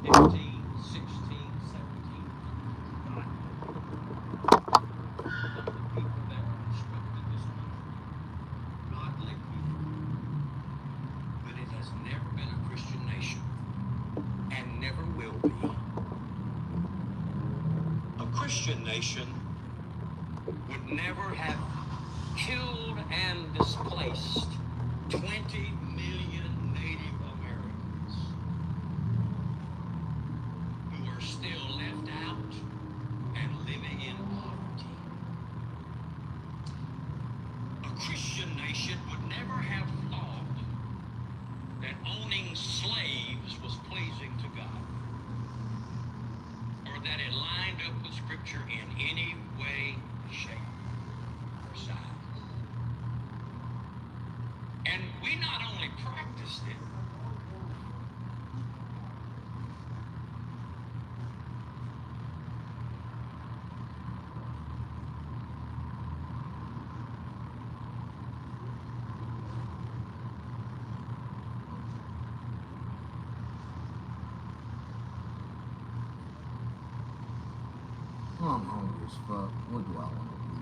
15, 16, 17. Some of the people that constructed this country, godly people, but it has never been a Christian nation and never will be. A Christian nation would never have killed and displaced 20 million Native Americans who are still left out and living in poverty. A Christian nation would never have thought that owning slaves was pleasing to God, or that it lined up with Scripture in any way, shape, or size. And we not only practiced it, Oh, I'm hungry as fuck. What do I want to eat?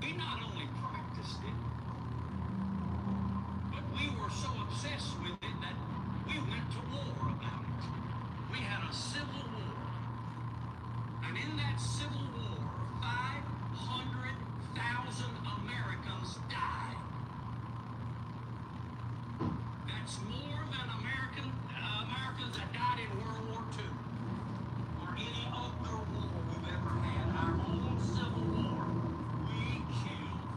we not only practiced it, but we were so obsessed with it that we went to war about it. We had a civil war. And in that civil war, 500,000 Americans died. That's more than Americans that died in World War II or any other war we've ever had. Our own civil war, we killed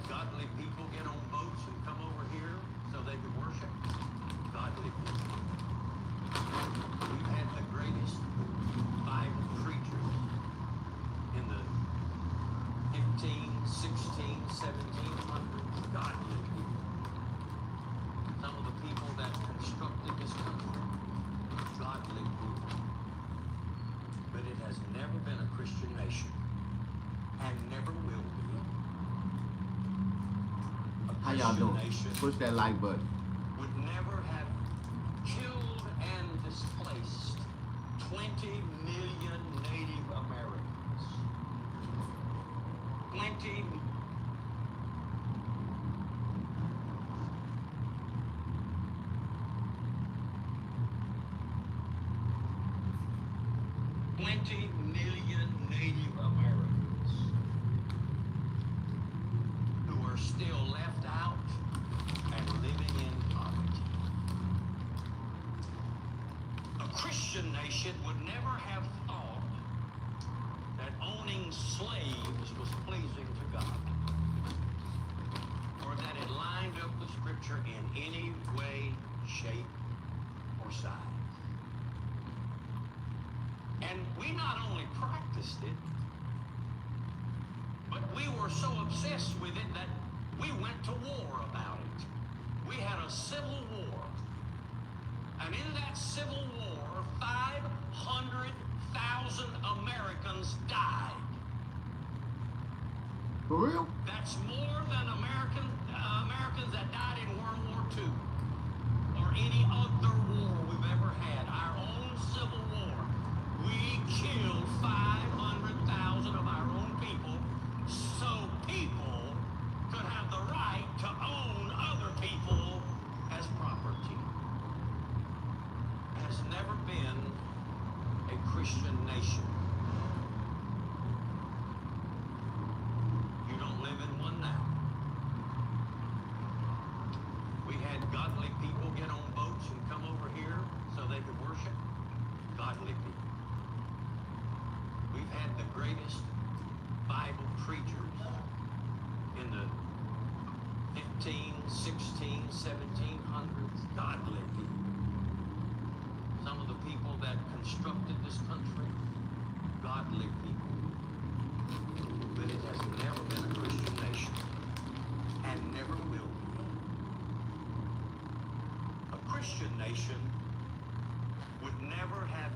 godly people get on boats and come over here so they could worship? Godly people. We've had the greatest Bible preachers in the 15, 16, 1700s. Godly people. Some of the people that constructed this country. Godly people. But it has never been a Christian nation. And never will be. A How y'all Christian doing? nation Push that like button. would never have killed and displaced 20 million Native Americans. 20 million Native Americans who are still left out and living in poverty. A Christian nation would never have thought that owning slaves was pleasing to God, or that it lined up with Scripture in any way, shape, or size. And we not only practiced it, but we were so obsessed with it that we went to war about it. We had a civil war. And in that civil war, 500,000 Americans died. For real? That's more than Americans that died in World War II or any other war we've ever had. Our own civil war. We killed 500,000 of our own people so people could have the right to own other people as property. Has never been a Christian nation. You don't live in one now. We had godly people get on boats and come over here so they could worship. Godly people. We've had the greatest Bible preachers in the 15, 16, 1700s. Godly people. Some of the people that constructed this country. Godly people. But it has never been a Christian nation. And never will be. A Christian nation would never have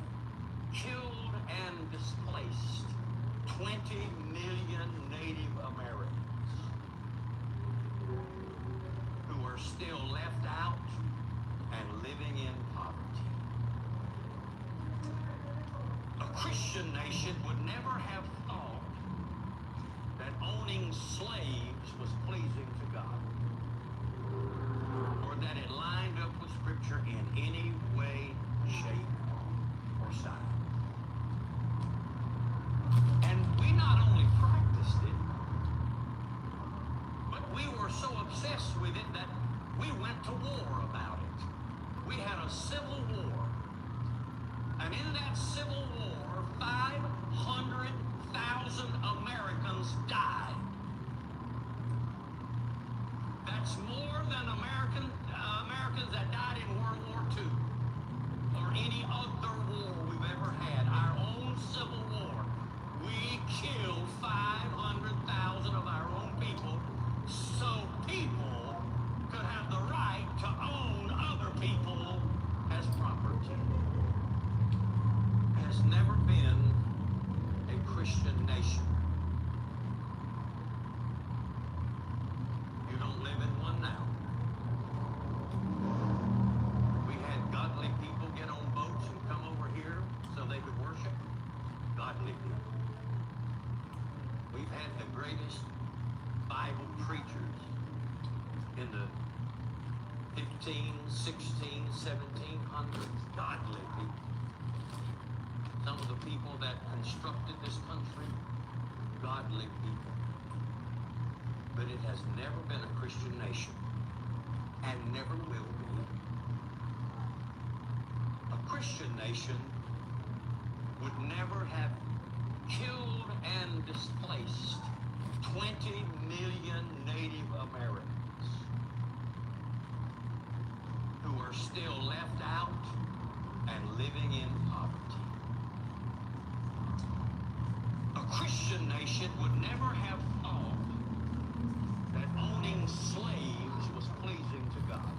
killed and displaced 20 million Native Americans who are still left out and living in poverty. A Christian nation would never have thought that owning slaves was pleasing to God, or that it lined up with Scripture in any way, shape, or size. And we not only practiced it, but we were so obsessed with it that we went to war about it. We had a civil war. And in that civil war, 500,000 Americans died. That's more than Americans that died in World War II or any other war we've ever had. Our own civil war. We killed 500,000 of our own people so people could have the right to own other people as property. Has never been a Christian nation. You don't live in one now. We had godly people get on boats and come over here so they could worship. Godly people. We've had the greatest Bible preachers in the 15, 16, 1700s. Godly people. Some of the people that constructed this country. Godly people. But it has never been a Christian nation. And never will be. A Christian nation would never have killed and displaced 20 million Native Americans who are still left out and living in poverty. A Christian nation would never have thought that owning slaves was pleasing to God,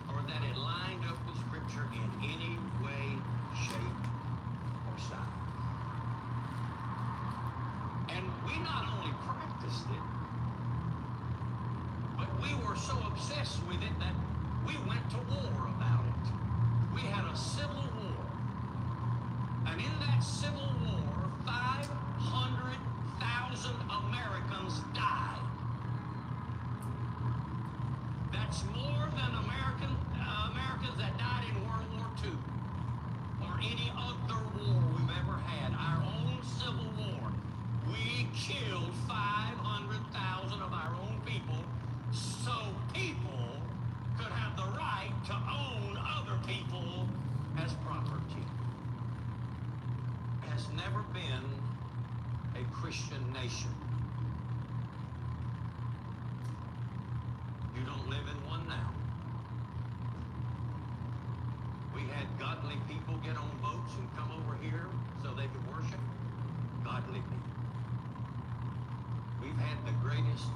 or that it lined up with Scripture in any way, shape, or size. And we not only practiced it, but we were so obsessed with it that we went to war about it. We had a civil war. And in that civil war, 500,000 Americans died. That's more than Americans that died in World War II or any other war we've ever had. Our own civil war. We killed 500,000 of our own people so people could have the right to own other people as property. Has never been a Christian nation. You don't live in one now. We had godly people get on boats and come over here so they could worship. Godly people. We've had the greatest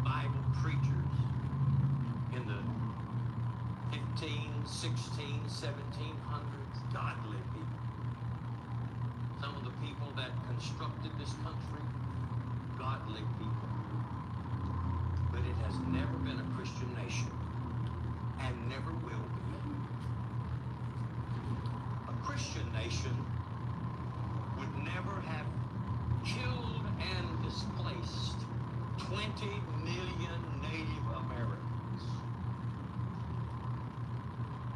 Bible preachers in the 15, 16, 1700s. Godly people. Some of the people that constructed this country, godly people. But it has never been a Christian nation and never will be. A Christian nation would never have killed and displaced 20 million Native Americans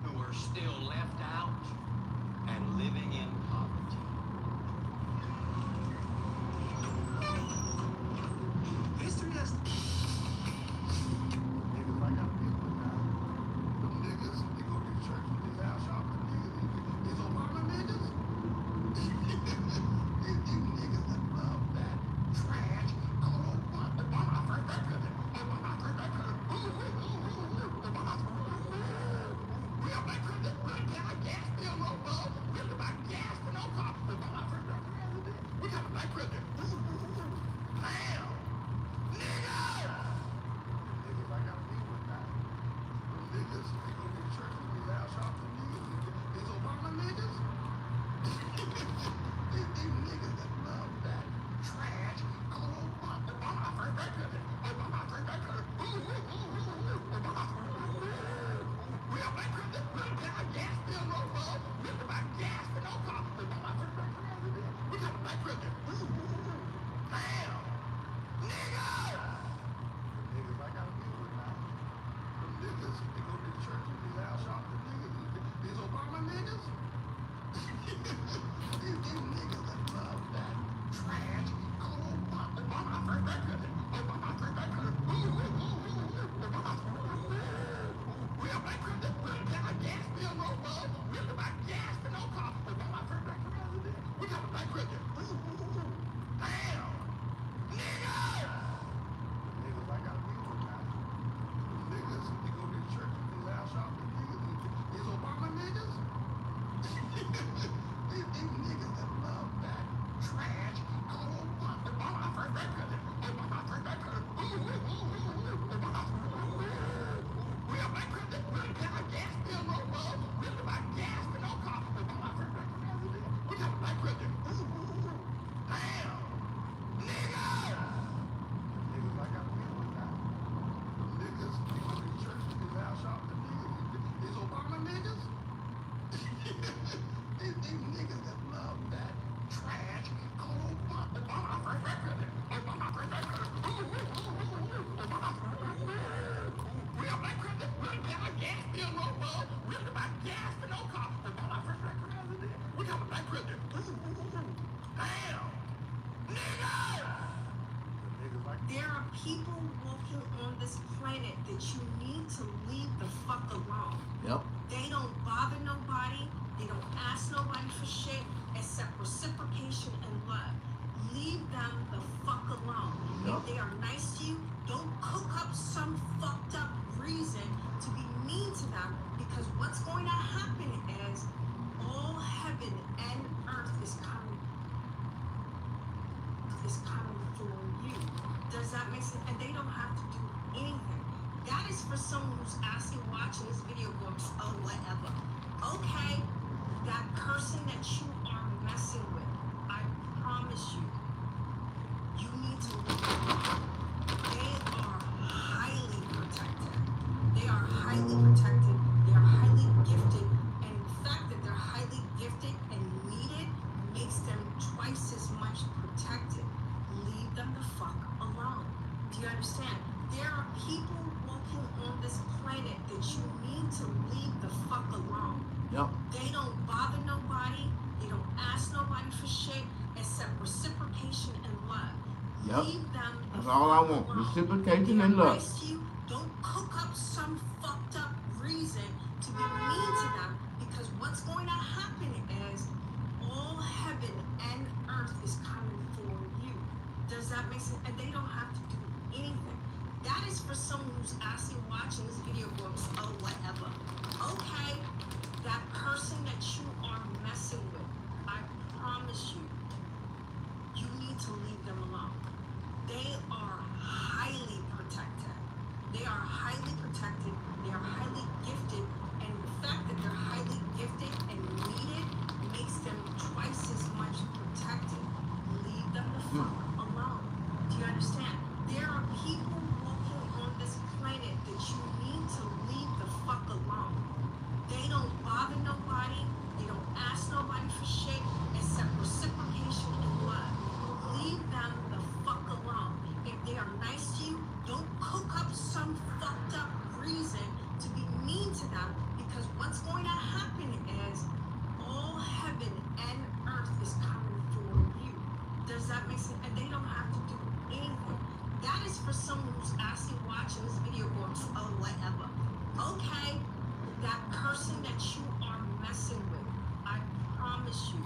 who are still left out and living in poverty. History does. Niggas like I'm people now. Them niggas, they go to the church with these house shopping niggas. These Obama niggas. These niggas that love that trash. Oh, Obama first president. Obama first president. We have that president. We don't have gas bill, no bug. We have to buy gas for no cost. Obama first president. We got a black president. Damn. Niggas! Niggas like I'm people now. Them niggas, they go to the church with these house shopping niggas. These Obama niggas. These niggas that love that trash. Oh, Obama first president. Obama first president. We have black president. We don't have a gas bill, no bug. We have to buy gas for no cost. Obama first president. We got a black president. Damn! Niggas! Niggas like I'm people now. Them niggas, they go to the church with these house shopping niggas. These Obama niggas. These niggas that love that trash. Oh, Obama first president. Obama first president. We have black president. We don't have a gas bill, no bug. We have to buy gas for no cost. Obama first president. We got a black president. Damn! Niggas! Niggas like I'm people now. Them niggas, they go to the church with these house shopping niggas. These Obama niggas. These niggas that love that trash. Oh, Obama first president. Obama first president. We have black president. We don't have a gas bill, no bug. We have to buy gas for no cost. Obama first president. We got a black president. Damn! Niggas! Niggas like I'm people now. Them niggas, they go to the church with these house shopping niggas. These Obama niggas. These niggas that love that trash. Oh, Obama first president. Obama first president. We have black president. We don't have a gas bill, no bug. We have to buy gas for no cost. Obama first president. We got a black president. Damn! Niggas! Niggas like There are people walking on this planet that you need to leave the fuck alone. Yep. They don't bother nobody. They don't ask nobody for shit except reciprocation and love. Leave them the them, because what's going to happen is all heaven and earth is coming for you. Does that make sense? And they don't have to do anything. That is for someone who's actually watching this video going, oh, whatever. Okay, that person that you are messing with, I promise you, you need to leave them. They are highly protected. They are highly protected. They are highly gifted. And the fact that they're highly gifted and needed makes them twice as much protected. Leave them the fuck alone. Do you understand? There are people walking on this planet that you need to leave the fuck alone. Yep. They don't bother nobody. They don't ask nobody for shit except reciprocation and love. Yep. Leave them the That's all I fuck want. alone. Reciprocation They and are love. nice to you. Don't cook up some fucked up reason to be mean to them, because what's going to happen is all heaven and earth is coming for you. Does that make sense? And they don't have to do anything. That is for someone who's actually watching this video going, oh, whatever. Okay, that person that you are messing with, I promise you, you need to leave them alone. They are highly protected. They are highly protected. They are highly gifted. And the fact that they're highly gifted and needed makes them twice as much protected. Leave them the fuck alone. Do you understand? There are people walking on this planet that you need to leave the fuck alone. They don't bother nobody. They don't ask nobody for shit except reciprocation and love. Leave them the fuck alone. If they are nice to you, don't cook up some fucked up reason to be mean to them, because what's going to happen is all heaven and earth is coming for you. Does that make sense? And they don't have to do anything. That is for someone who's actually watching this video going, oh, whatever. Okay, that person that you are messing with, I promise you,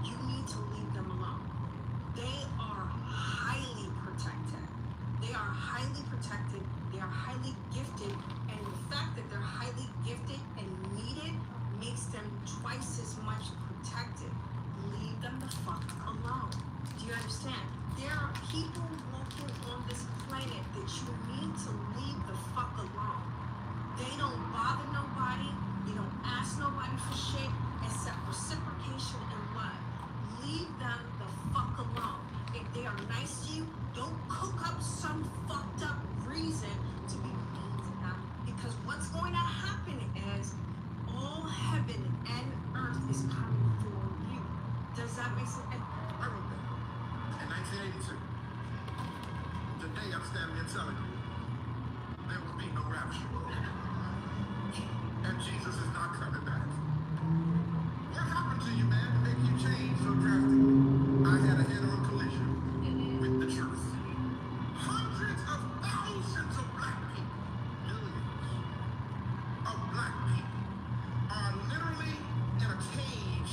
you need to leave them alone. They are highly protected. They are highly protected. They are highly gifted. And the fact that they're highly gifted and needed makes them twice as much protected. Leave them the fuck alone. Do you understand? There are people walking on this planet that you need to leave the fuck alone. They don't bother nobody. They don't ask nobody for shit except reciprocation and love. Leave them the fuck alone. If they are nice to you, don't cook up some fucked up reason to be mean to them, because what's going to happen is all heaven and earth is coming for you. Does that make sense? And I wrote that in 1982. Today I'm standing here telling you there will be no rapture. And Jesus is not coming back. What happened to you, man, to make you change so drastically? I had a head-on collision with the truth. Hundreds of thousands of black people, millions of black people, are literally in a cage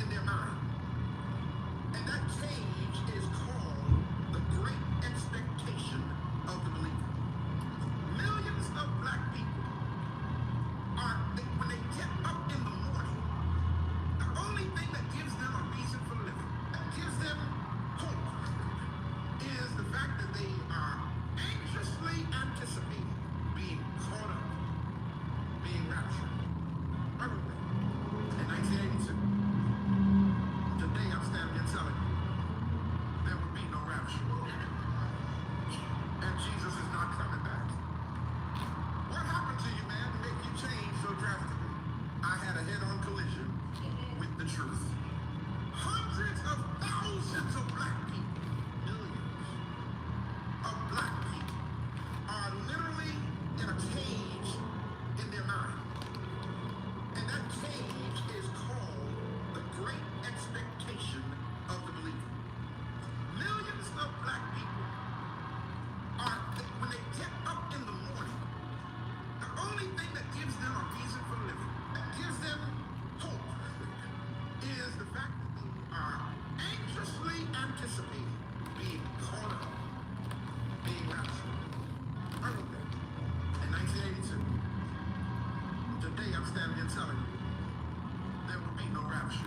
in their mind. And that cage is called the great expectation of the believer. Millions of black Today I'm standing here telling you there will be no rapture.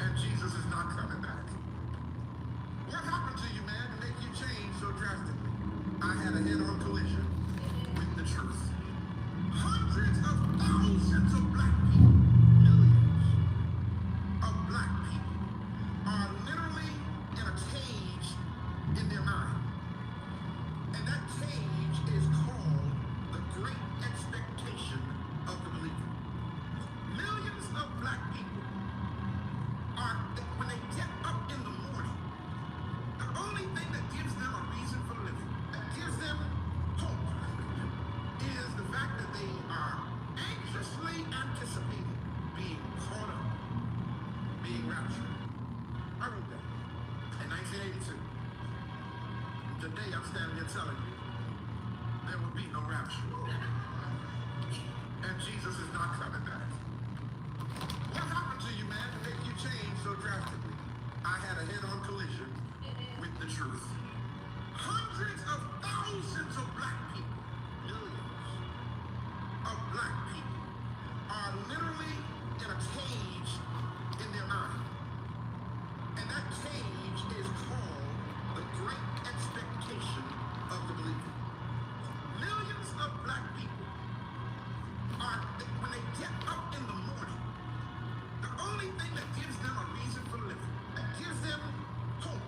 And Jesus is not coming back. What happened to you, man, to make you change so drastically? I had a head-on collision with the truth. Hundreds of thousands of black people, millions of black people are literally in a cage in their mind. And that cage is called the great expectation of the believer. Millions of black people are, when they get up in the morning, the only thing that gives them a reason for living, that gives them hope, is the fact that they are anxiously anticipating being caught up, being raptured. I wrote that in 1982. Today I'm standing here telling you there will be no rapture. And Jesus is not coming back. What happened to you, man, to make you change so drastically? I had a head-on collision with the truth. Hundreds of thousands of black people, millions of black people are literally in a cage in their mind. And that cage is called the great expectation of the believer. Millions of black people are, when they get up in the morning, the only thing that gives them a reason for living, that gives them hope,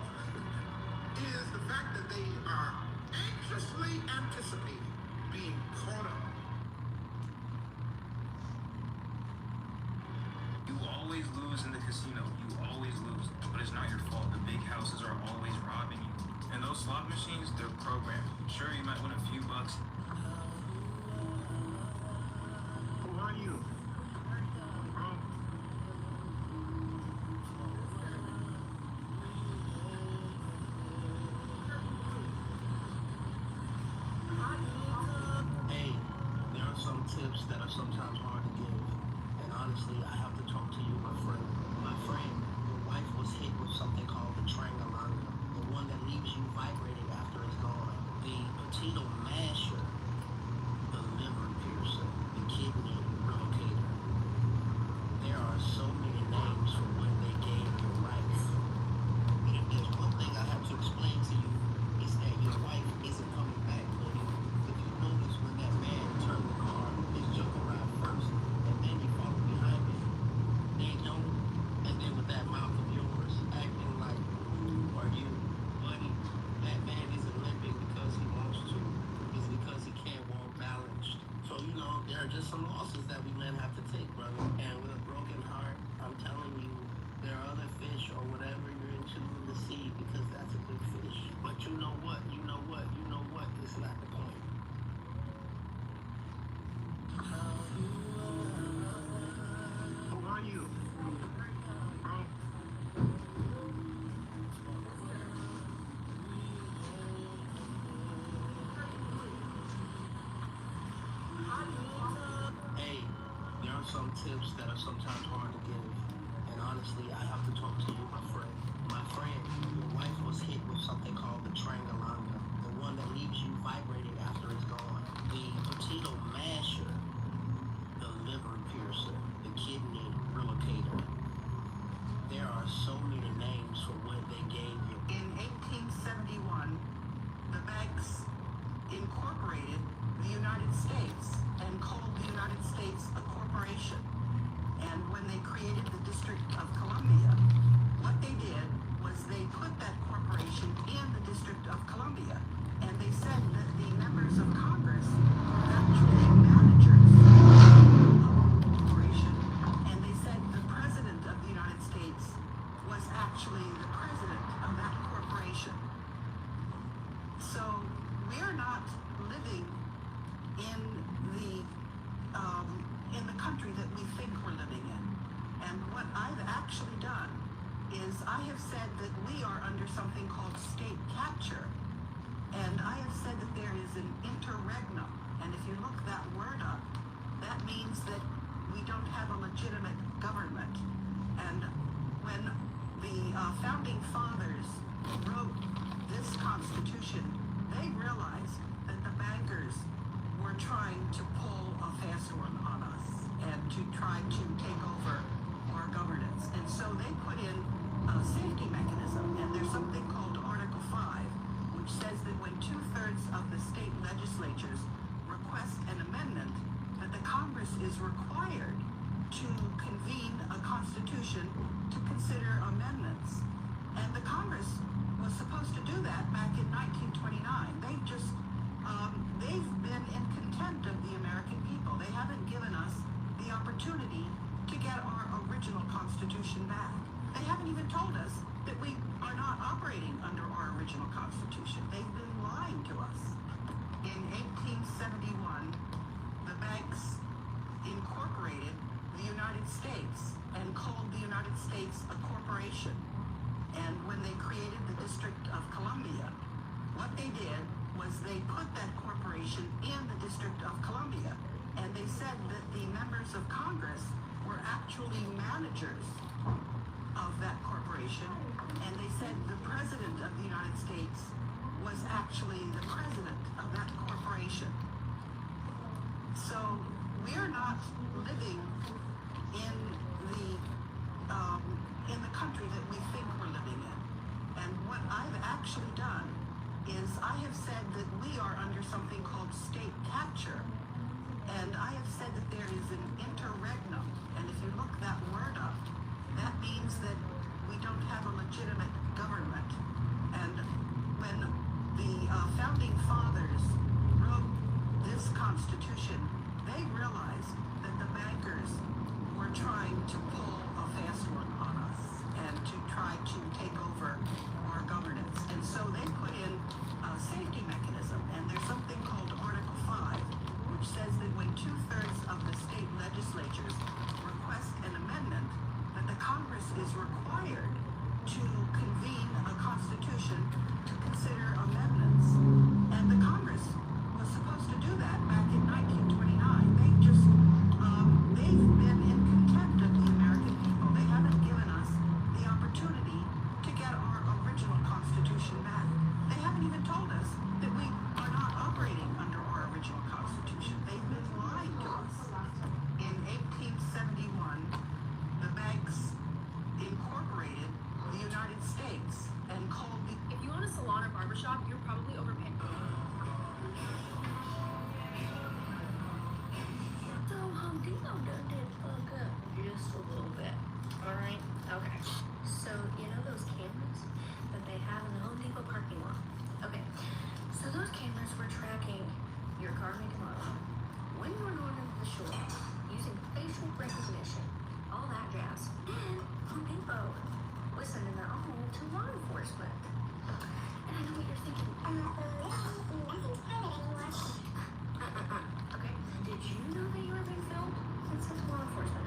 is the fact that they are anxiously anticipating being caught up. You always lose in the casino. You always lose. But it's not your fault. The big houses are always robbing you. And those slot machines, they're programmed. Sure, you might win a few bucks. Who are you? Bro. Hey, there are some tips that are sometimes hard to give. And honestly, I have to talk to you, my friend. My friend, your wife was hit with something called the Trangalanga, the one that leaves you vibrating after it's gone. The potato masher, the liver piercer, the kidney relocator. There are so many names for what they gave your wife. And if there's one thing I have to explain to you, is that your wife isn't coming back, buddy. If you notice when that man turned the car, his joker ride first, and then you follow behind him, then don't, and then with that mouth of yours, acting like, who are you, buddy? That man isn't limping because he wants to. It's because he can't walk balanced. So, there are just some losses that we men have to take, brother. And with a broken heart, I'm telling you, there are other fish or whatever you're into in the sea, because that's a big fish. But you know what? It's not the point. Who are you? Bro. Hey, there are some tips that are sometimes hard to give. And honestly, I have to talk to you, my friend. My friend, your wife was hit with something called the Trangalanga, the one that leaves you vibrating after it's gone. The potato masher, the liver piercer, the kidney relocator. There are so many names for what they gave you. In 1871, the banks incorporated the United States and called the United States a corporation. And when they created the District of Columbia, what they did was they put that corporation in the District of Columbia. And they said that the members of Congress were actually managers of the corporation. And they said the President of the United States was actually the president of that corporation. So we are not living in the country that we think we're living in. And what I've actually done is I have said that we are under something called state capture. And I have said that there is an interregnum. And if you look that word up, that means that we don't have a legitimate government. And when the founding fathers wrote this Constitution, they realized that the bankers were trying to pull a fast required to convene a constitution to consider amendments. And the Congress was supposed to do that back in 1929. They've been in contempt of the American people. They haven't given us the opportunity to get our original constitution back. They haven't even told us that we are not operating under our original constitution. They've been lying to us. In 1871, the banks incorporated the United States and called the United States a corporation. And when they created the District of Columbia, what they did was they put that corporation in the District of Columbia. And they said that the members of Congress were actually managers of that corporation. And they said the President of the United States was actually the president of that corporation. So we're not living in the country that we think we're living in. And what I've actually done is I have said that we are under something called state capture. And I have said that there is an interregnum. And if you look that word up, that means that we don't have a legitimate government. And when the founding fathers wrote this Constitution, they realized that the bankers were trying to pull a fast one on us and to try to take over our governance. And so they put in a safety mechanism, and there's something called Article 5, which says that when 2/3 of the state legislatures request an amendment, that the Congress is required to convene a constitution to consider amendments. And the Congress was supposed to do that back in 1929. They've been in contempt of the American people. They haven't given us the opportunity to get our original constitution back. They haven't even told us that we are not operating under our original constitution. They've been lying to us. In 1871, the banks incorporated the United States and called the... If you own a salon or barbershop, you're probably overpaying. So Home Depot did fuck up just a little bit. Alright? Okay. So you know those cameras that they have in the Home Depot parking lot? Okay. So those cameras were tracking your car make and model, when you were going into the store, using facial recognition, all that jazz. And Home Depot was sending that all to law enforcement. And I know what you're thinking. Okay. Did you know that you were being filmed? Since it's law enforcement.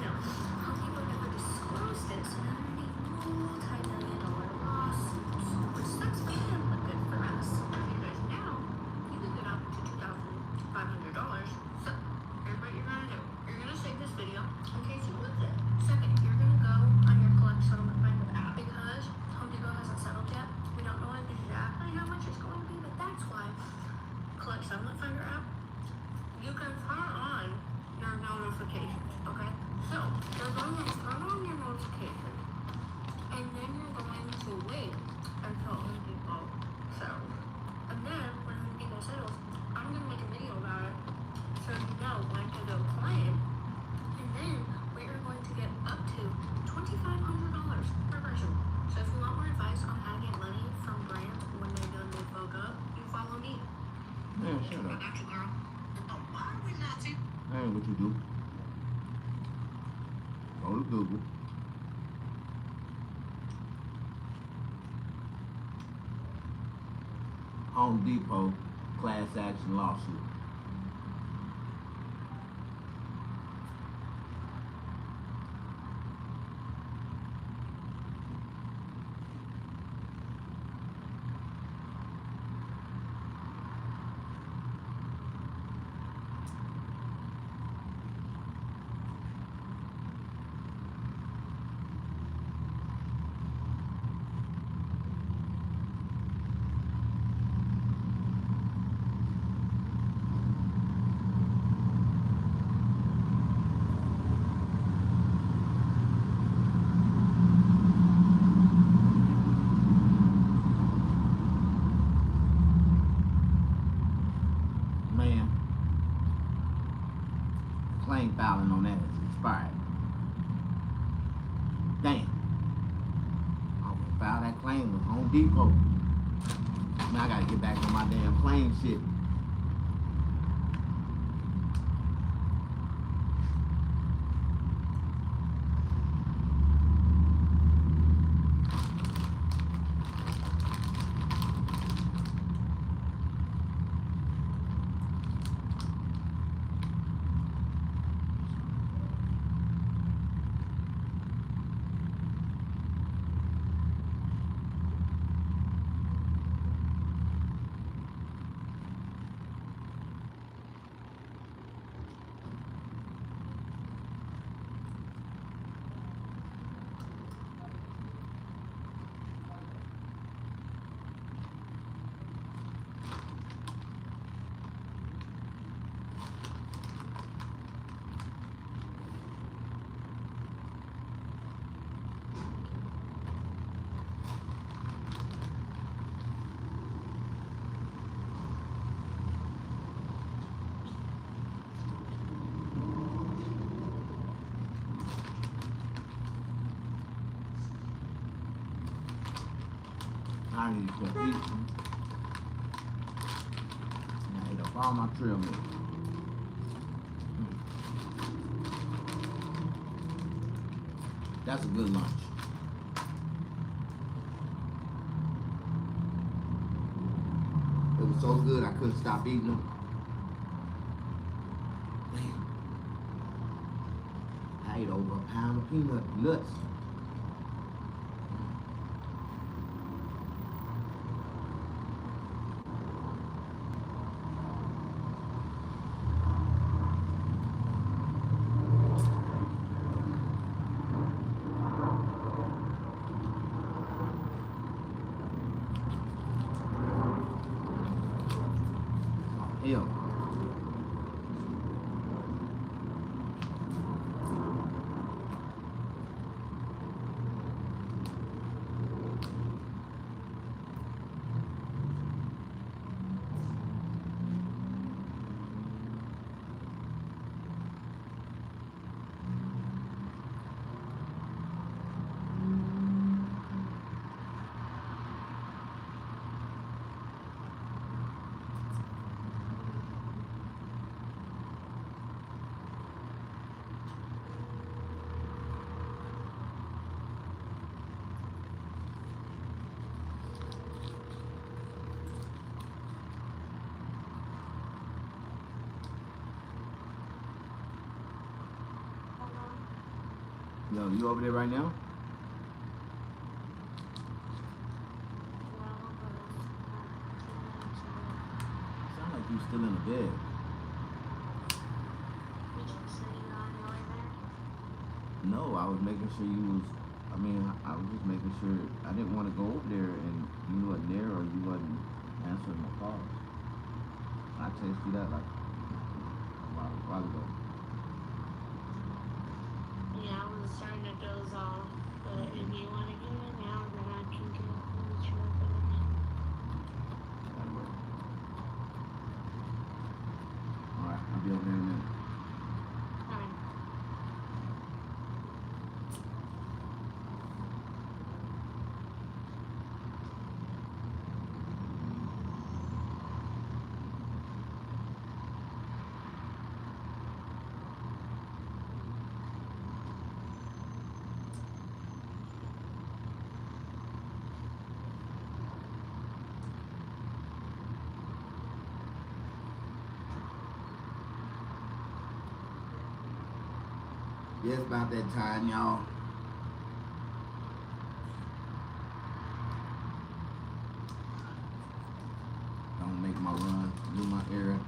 No. Home Depot never disclosed this underneath multi-million-dollar lawsuits. Which sucks for them, but good for us. Because now, you can get up to $2,500. So, here's what you're gonna do. You're gonna save this video in case you lose it. Second, you're gonna go on your collect settlement finder app because Home Depot hasn't settled yet. We don't know exactly how much it's going to be, but that's why collect settlement finder app, you can turn on your notifications, okay? So, you're going to turn on your notifications, and then you're going to wait until Home Depot settles. And then, when Home Depot settles, I'm going to make a video about it so you know when to go claim. And then, we are going to get up to $2,500 per person. So if you want more advice on how to get money from brands when they done their fuck up, you follow me. Man, shut I up. got you, girl. Why are we not to... That ain't what you do. Go to Google. Home Depot class action lawsuit. claim filing on that is expired. Damn. I was gonna file that claim with Home Depot. Now I gotta get back on my damn claim shit. I need to eat some. I ate up all my trail mix. That's a good lunch. It was so good I couldn't stop eating them. I ate over a pound of peanut nuts. Hell. Yo, you over there right now? Sound like you still in the bed. No, I was making sure you was, I was just making sure, I didn't want to go over there and you wasn't there or you wasn't answering my calls. I texted you that like a while ago. Yeah, I was starting to doze off, but if you want to get it now, then I can get it real quick. That'll work. Alright, I'll be over there in a minute. Alright. Yeah, it's about that time, y'all. Don't make my run, do my errand.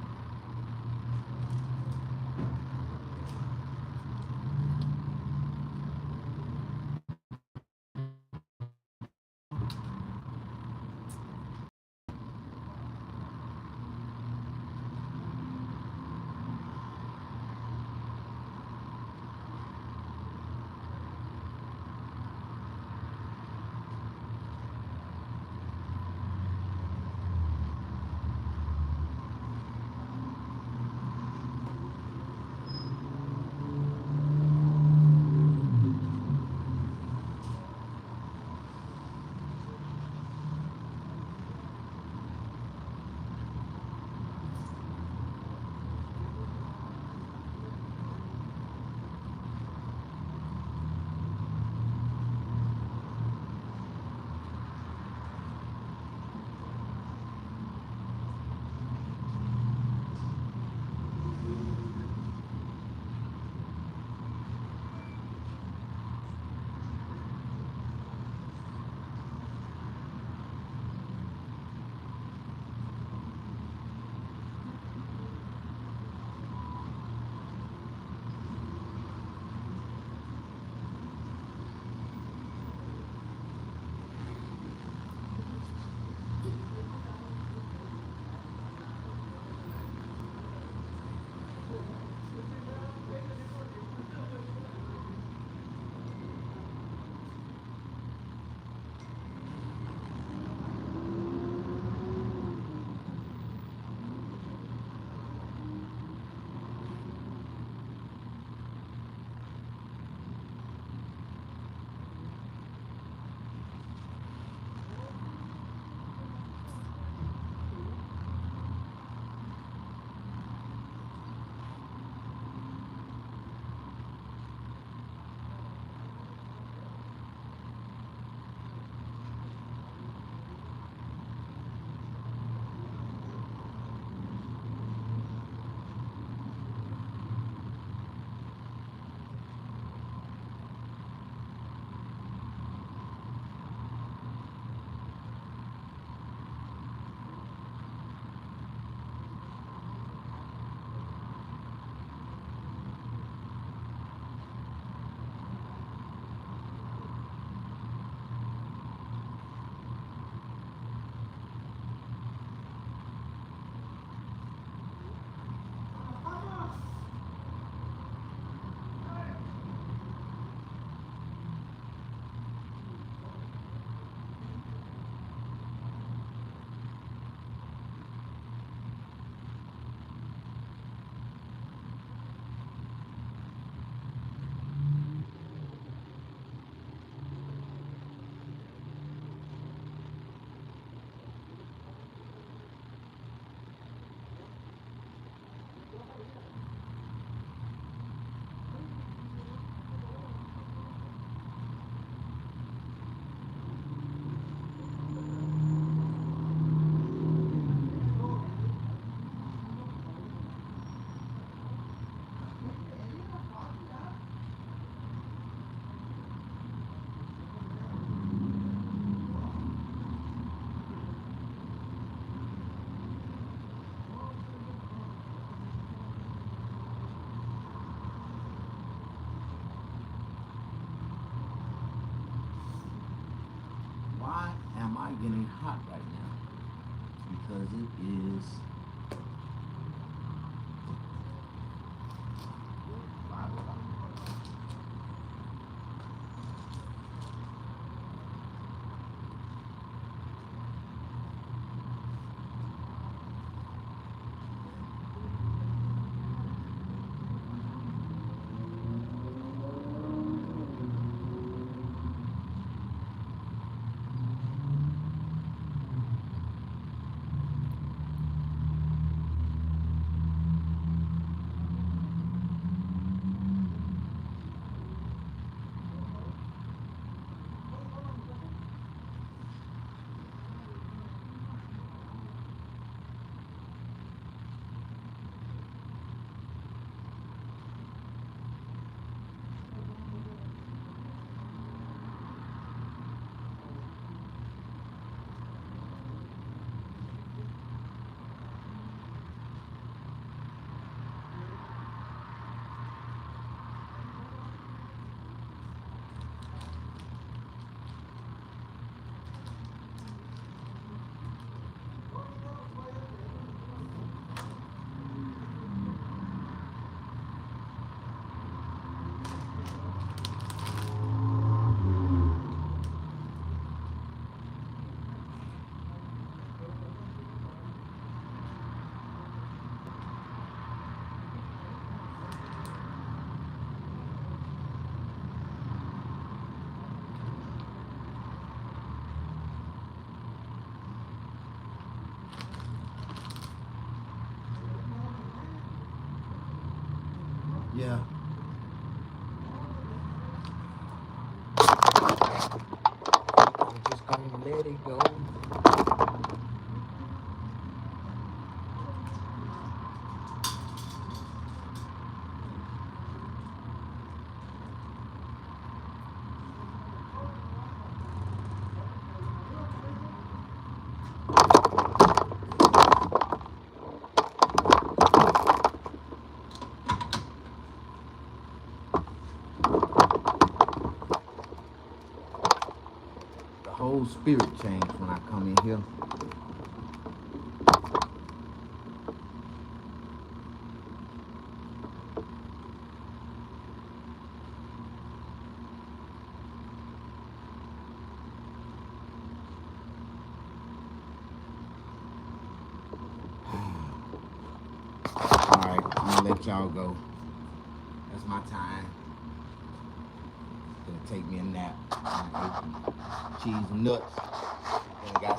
not getting hot right now because it is 5 o'clock. Yeah. I'm just gonna let it go. The whole spirit changed when I come in here. Alright, I'm gonna let y'all go. That's my time. Gonna take me a nap. I ate some cheese and nuts. Then I got